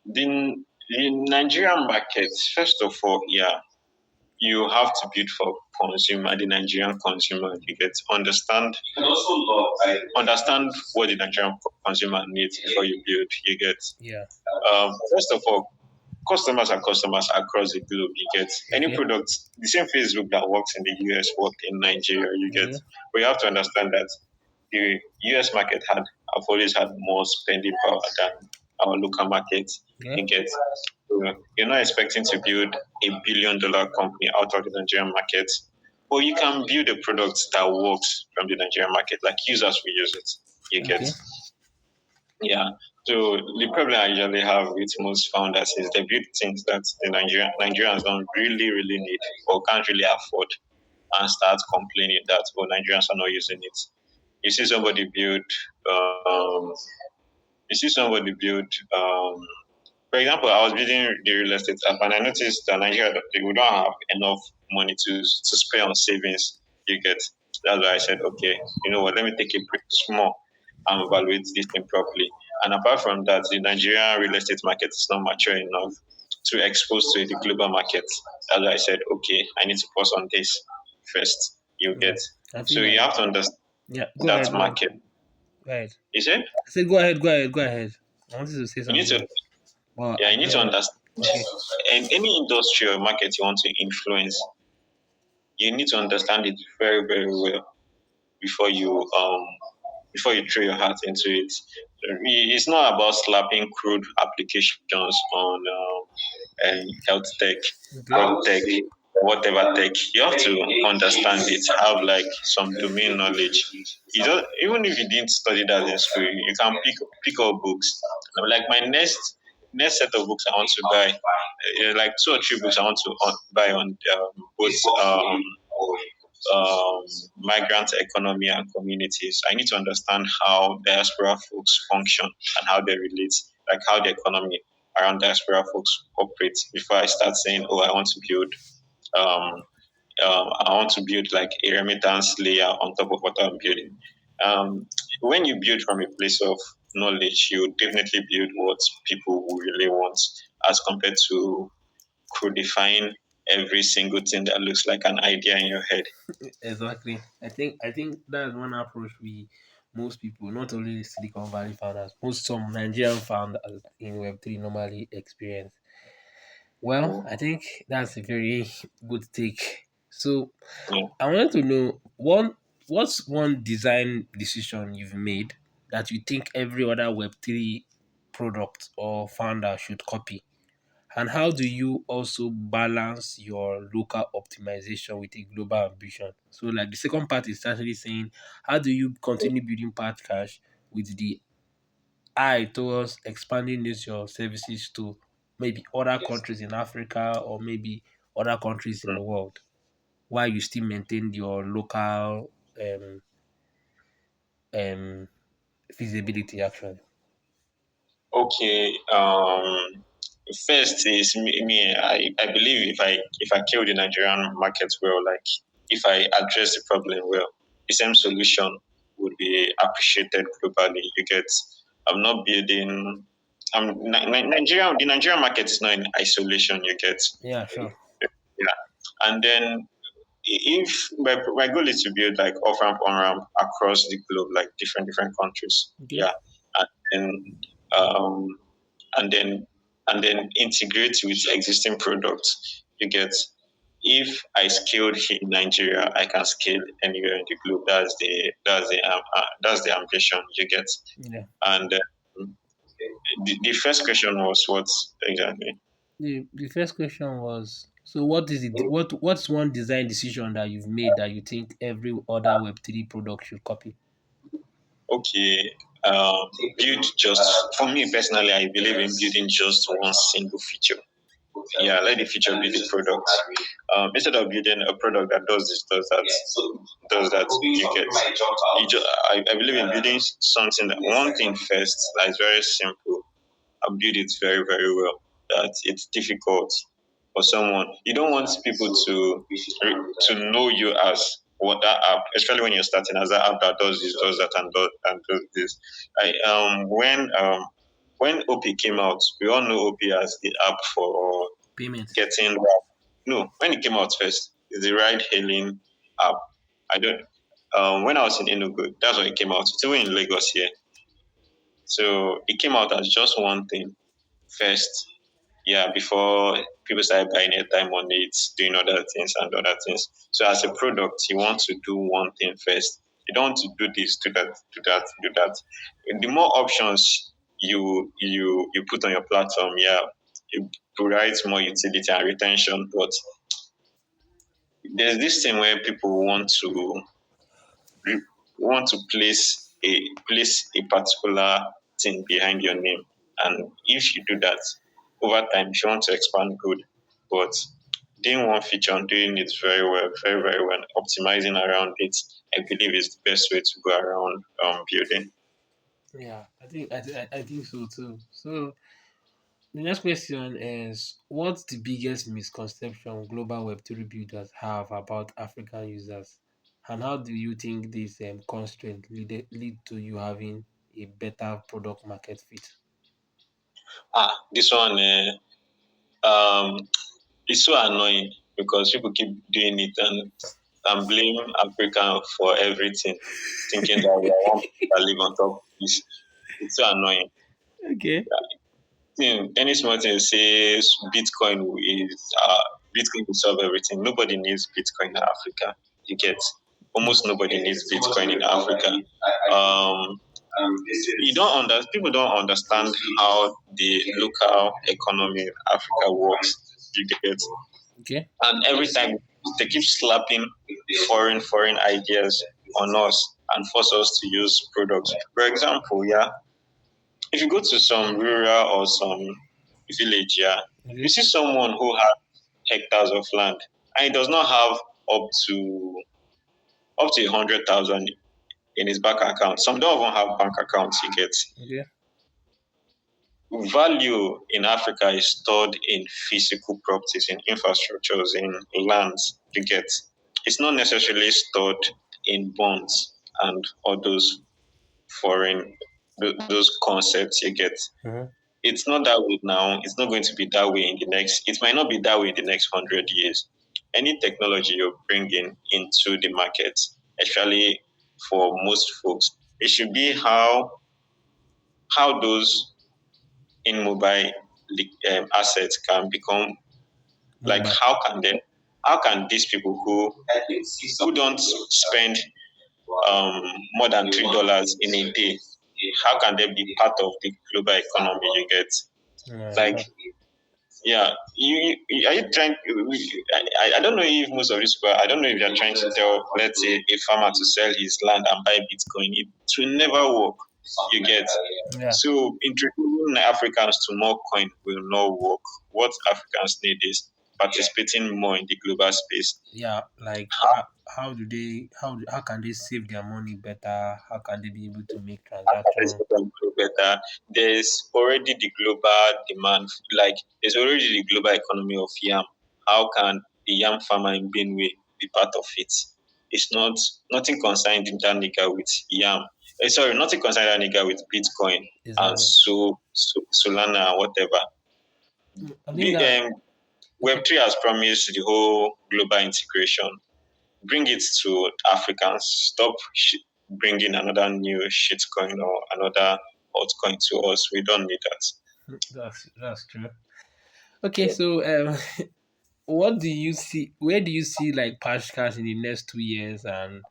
the Nigerian market, first of all, yeah, you have to build for consumer, the Nigerian consumer. You get understand what the Nigerian consumer needs before you build. You get Yeah. first of all, customers are customers across the globe. You get any Okay. product, the same Facebook that works in the US work in Nigeria. You get, Okay. but you have to understand that the US market have always had more spending power than our local market. Okay. You get, so you're not expecting to build $1 billion company out of the Nigerian market, but you can build a product that works from the Nigerian market, like users will use it. You get, Okay. yeah. So the problem I usually have with most founders is they build things that the Nigerians don't really need or can't really afford and start complaining that Nigerians are not using it. You see somebody build um, you see somebody build for example, I was building the real estate app and I noticed that Nigeria we don't have enough money to spend on savings. You get, that's why I said, okay, you know what, let me take a break small and evaluate this thing properly. And apart from that, the Nigerian real estate market is not mature enough to expose to the global market. That's why I said, okay, I need to pause on this first. You Yeah. get. I So feel you like have to understand yeah. Go that ahead. Go ahead. market. Go ahead. Is it? I said go ahead. Go ahead. Go ahead. I wanted to say You need to something, but yeah, you need to understand okay. and any industry or market you want to influence, you need to understand it very well before you throw your heart into it. It's not about slapping crude applications on health tech, Okay. drug tech, whatever tech. You have to understand it, have like some domain knowledge. You don't, even if you didn't study that in school, you can pick up books. Like my next set of books I want to buy, like 2 or 3 books I want to buy on both migrant economy and communities. I need to understand how diaspora folks function and how they relate, like how the economy around diaspora folks operate before I start saying, oh, um, I want to build like a remittance layer on top of what I'm building. When you build from a place of knowledge, you definitely build what people will really want as compared to codifying every single thing that looks like an idea in your head. Exactly. I think that's one approach we most people, not only Silicon Valley founders, most some Nigerian founders in Web3 normally experience. Well, I think that's a very good take. So Yeah. I wanted to know what's one design decision you've made that you think every other Web3 product or founder should copy? And how do you also balance your local optimization with a global ambition? So, like the second part is actually saying, how do you continue building Paj Cash with the eye towards expanding this your services to maybe other countries in Africa or maybe other countries in the world, while you still maintain your local um, um, feasibility actually? Okay. First is me. I believe if I kill the Nigerian market well, like if I address the problem well, the same solution would be appreciated globally. You get. I'm not building. The Nigerian market is not in isolation. You get, Yeah, sure. yeah, and then if my goal is to build like off ramp on ramp across the globe, like different countries, Okay. yeah, and then um and then integrate with existing products. You get, if I scaled in Nigeria, I can scale anywhere in the globe. That's the ambition. You get, Yeah. and the first question was what exactly? The first question was, so what is it? What's one design decision that you've made that you think every other Web3 product should copy? Okay, build just for me personally. I believe in building just one single feature. Yeah, let the feature be the product. Instead of building a product that does this, does that, I believe in building something that one thing first that is very simple and build it very well. That it's difficult for someone. You don't want people to know you as what that app, especially when you're starting as that app that does this, does that, and does this. I when OP came out, we all know OP as the app for Payment. getting, no, when it came out first, it's the ride hailing app. I don't when I was in Enugu, that's when it came out. It's even in Lagos here. So it came out as just one thing first. Yeah, before people started buying airtime on it, doing other things and other things. So as a product, you want to do one thing first. You don't want to do this, do that, do that, do that. And the more options you put on your platform, yeah, it provides more utility and retention. But there's this thing where people want to place a particular thing behind your name. And if you do that over time, if you want to expand, good. But doing one feature and doing it very well, optimizing around it, I believe is the best way to go around building. Yeah, I think so too. So the next question is, what's the biggest misconception global Web3 builders have about African users? And how do you think this constraint lead to you having a better product market fit? This one is so annoying because people keep doing it and blame Africa for everything, thinking that we are one people that live on top of this. It's so annoying. Okay. Any small thing says Bitcoin will solve everything. Nobody needs Bitcoin in Africa. You get, Hmm. almost nobody needs Bitcoin in Africa. Um, you don't people don't understand how the local economy in Africa works. You get, Okay. and every time they keep slapping foreign ideas on us and force us to use products. For example, yeah, if you go to some rural or some village, yeah, you Okay. see someone who has hectares of land and he does not have up to 100,000 in his bank account. Some don't even have bank accounts. You get, Okay. value in Africa is stored in physical properties, in infrastructures, in lands. You get, it's not necessarily stored in bonds and all those foreign those concepts. You get, Uh-huh. it's not that way now. It's not going to be that way in the next. It might not be that way in the next 100 years. Any technology you're bringing into the market, especially for most folks, it should be how those immobile assets can become, like Mobile. how can these people who don't spend more than $3 in a day, how can they be part of the global economy? You get, Yeah, like, sure. yeah, are you trying? I don't know if most of these people. I don't know if they're trying to tell, let's say, a farmer to sell his land and buy Bitcoin. It will never work. You get, Yeah. so introducing Africans to more coin will not work. What Africans need is participating more in the global space. Yeah, like how do they how can they save their money better? How can they be able to make Let's transaction? get them grow better. There's already the global demand, like there's already the global economy of yam. How can the yam farmer in Benue be part of it? It's not, nothing concerned that nigga with yam. Sorry, nothing concerned that nigga with Bitcoin and Exactly. Solana, whatever. I think that okay. Web3 has promised the whole global integration. Bring it to Africans. Stop bringing another new shitcoin or another altcoin to us. We don't need that. That's true. Okay, so what do you see? Where do you see like Paj Cash in the next 2 years, and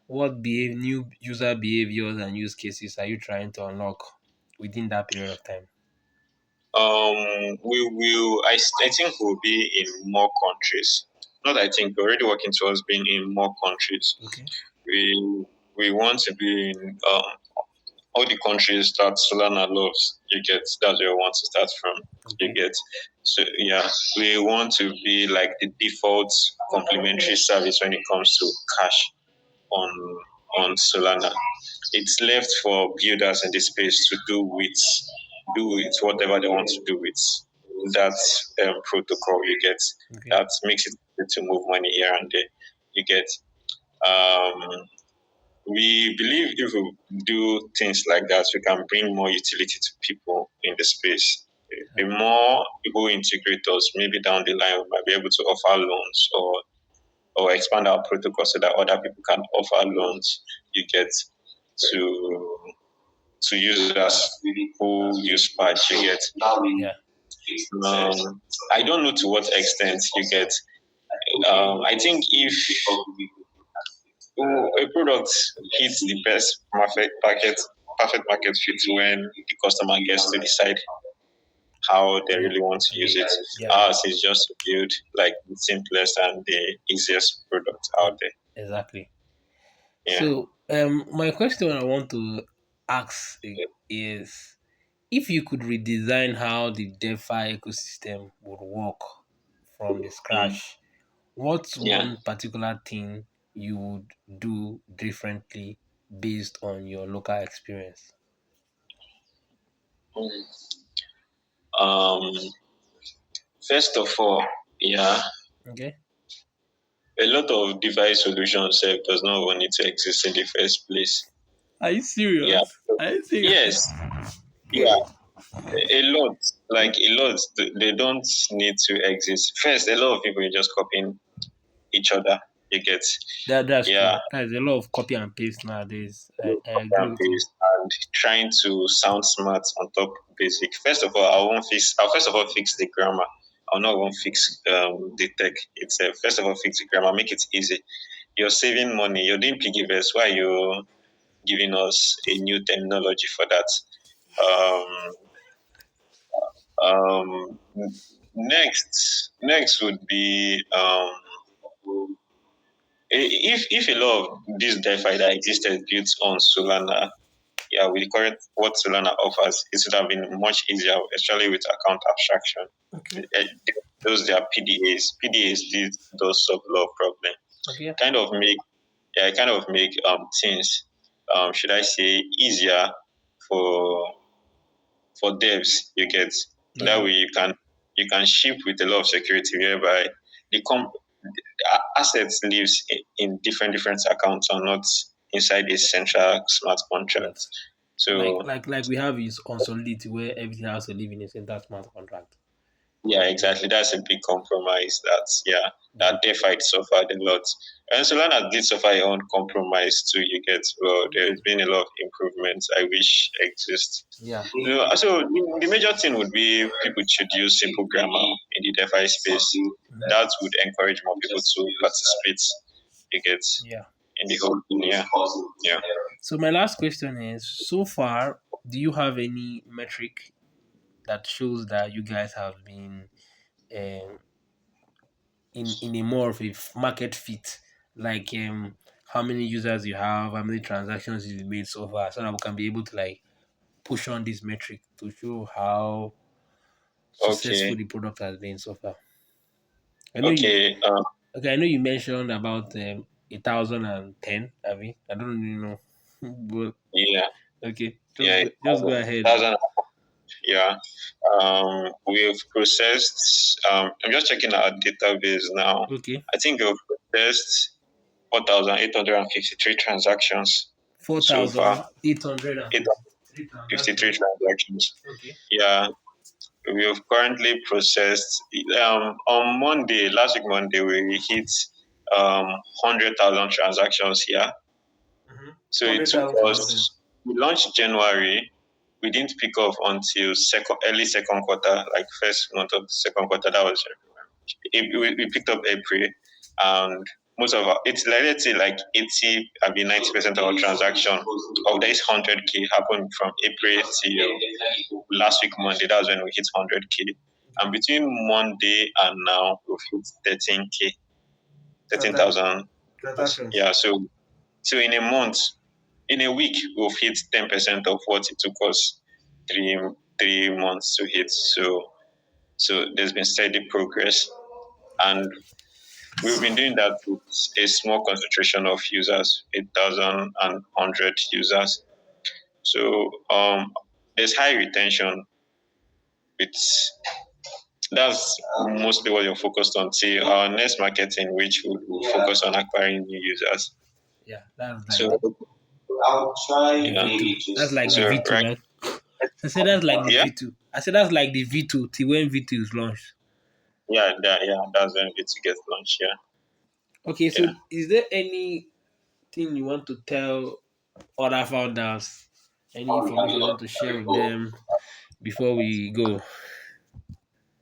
what new user behaviors and use cases are you trying to unlock within that period of time? We will. I think we'll be in more countries. Not. I think we're already working towards being in more countries. Okay. We want to be in all the countries that Solana loves. You get that's where we want to start from. You Okay. get so yeah. We want to be like the default complementary service when it comes to cash on Solana. It's left for builders in the space to do with whatever they want to do with that protocol. You get Okay. that makes it easy to move money here and there. You get um, we believe if we do things like that, we can bring more utility to people in the space. The more people integrate us, maybe down the line we might be able to offer loans or expand our protocol so that other people can offer loans. You get to users who use Patch. You get. Yeah. I don't know to what extent you get. I think if a product hits the perfect market fit when the customer gets to decide how they Yeah. really want to use it. Yeah. Yeah. Ours is just to build like the simplest and the easiest product Yeah. out there. Exactly. Yeah. So, my question I want to ask is, if you could redesign how the DeFi ecosystem would work from the Mm. scratch, what's Yeah. one particular thing you would do differently based on your local experience? Um, First of all, yeah, Okay. a lot of device solutions does not even need to exist in the first place. Are you Yeah. serious? Are you serious? Yes. Yeah. A lot. Like a lot. They don't need to exist. First, a lot of people are just copying each other. You get. That's Yeah. true. There's a lot of copy and paste nowadays. I Copy agree and with you. paste and trying to sound smart on top basic. First of all, I'll first of all fix the grammar. I'll not even fix the tech itself. First of all, fix the grammar. Make it easy. You're saving money. You're doing piggyverse. Why are you giving us a new terminology for that? Um, um, next would be if a lot of this DeFi that existed built on Solana, yeah, with the current what Solana offers, it would have been much easier, especially with account abstraction. Okay. Eh, Those they are PDAs. PDAs did those solve a lot of problem. Okay. Kind of make kind of make things should I say easier for devs. You get that Yeah. way you can ship with a lot of security whereby the assets lives in different accounts and not inside a central smart contract. Yes. Like So like like we have is on Solidity where everything has to live in a center smart contract. yeah, Yeah. exactly. That's a big compromise. Yeah. That DeFi suffered a lot. And Solana did suffer a own compromise too. You get well, there's been a lot of improvements I wish exist. Yeah. So the major thing would be people should use simple grammar in the DeFi space. Mhm. That would encourage more people to participate. You get Yeah. in the whole thing, yeah. Yeah. So my last question is: so far, do you have any metric that shows that you guys have been um, in a more of a market fit, like how many users you have, how many transactions you've made so far, so that we can be able to like push on this metric to show how successful Okay. the product has been so far. I know you. Okay. Okay, I know you mentioned about 1,010. I mean, I don't really know, but Yeah. okay, Yeah. just go ahead. Thousand. Yeah. We've processed. I'm just checking our database now. Okay, I think we've processed 4,853 transactions. so far. 4,853 853 transactions. transactions. Okay. Yeah, we have currently processed on Monday, last week Monday, we hit 100,000 transactions here. So it took 100,000 transactions. us. We launched January. We didn't pick up until early second quarter, like first month of the second quarter. That was we picked up April, and most of our it's like let's say like 80, I mean 90% of our transaction of this 100K happened from April till last week Monday. That was when we hit 100K, and between Monday and now we've hit 13K, Transac- 13,000. Transactions. Yeah, so in a month, in a week, we've hit 10% of what it took us three 3 months to hit. So there's been steady progress, and we've been doing that with a small concentration of users, 8,100 users. So there's high retention. It's That's mostly what you're focused on. See, our next marketing, which will focus on acquiring new users. Yeah, that's like So I'll try the V2. That's like the so V2, right, right? I said that's like the yeah, V2. I said that's like the V2 till when V2 is launched. that's when it gets launched. Yeah, Okay, yeah. so is there anything you want to tell other founders? Any information you want to share with them before we go?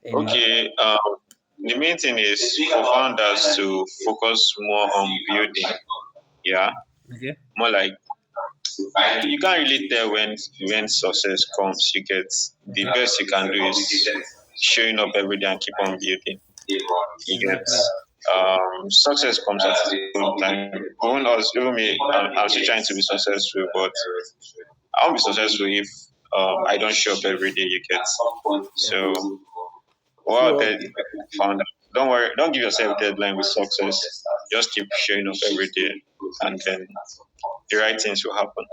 Any? Okay. The main thing is for founders to focus more on building. Yeah, Okay. more like you can't really tell when success comes. You get the best you can do is showing up every day and keep on building. You get Exactly. success comes at its own time. Even me, I'm still trying to be successful, but I won't be successful if I don't show up every day. You get Yeah. so. What So I found out. Don't worry. Don't give yourself a deadline with success. Just keep showing up every day, and then the right things will happen.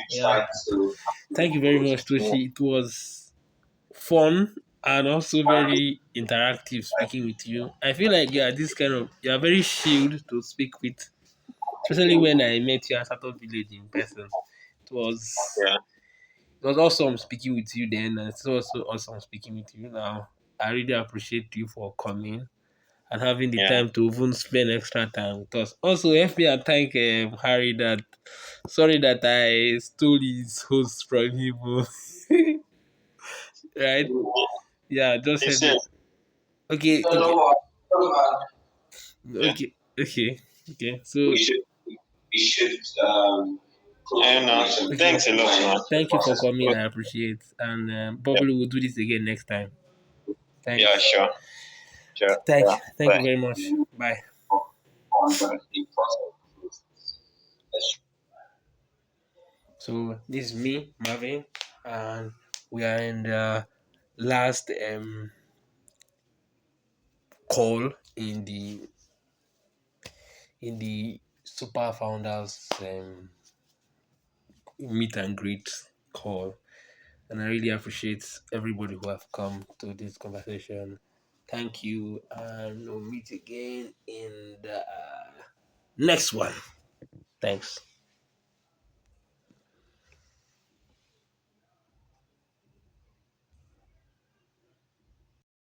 yeah, thank you very much, Toshi. It was fun and also very interactive speaking with you. I feel like you are very chilled to speak with, especially when I met you at Sato Village in person. It was Yeah, it was awesome speaking with you then, and it's also awesome speaking with you now. I really appreciate you for coming and having the yeah. time to even spend extra time with us. Also, help me and thank Harry that sorry that I stole his host from him. Right? Yeah, just He help said, me. Okay, okay, yeah, okay, okay. we So, should, we should, and okay, thanks a lot, man. thank you for coming. Okay. I appreciate, and Yeah, probably we'll do this again next time. yeah, Thanks. sure, sure. Yeah, Thank you bye. very much. Bye. So this is me, Marvin, and we are in the last call in the super founders meet and greet call, and I really appreciate everybody who have come to this conversation. Thank you, and we'll meet again in the next one. Thanks.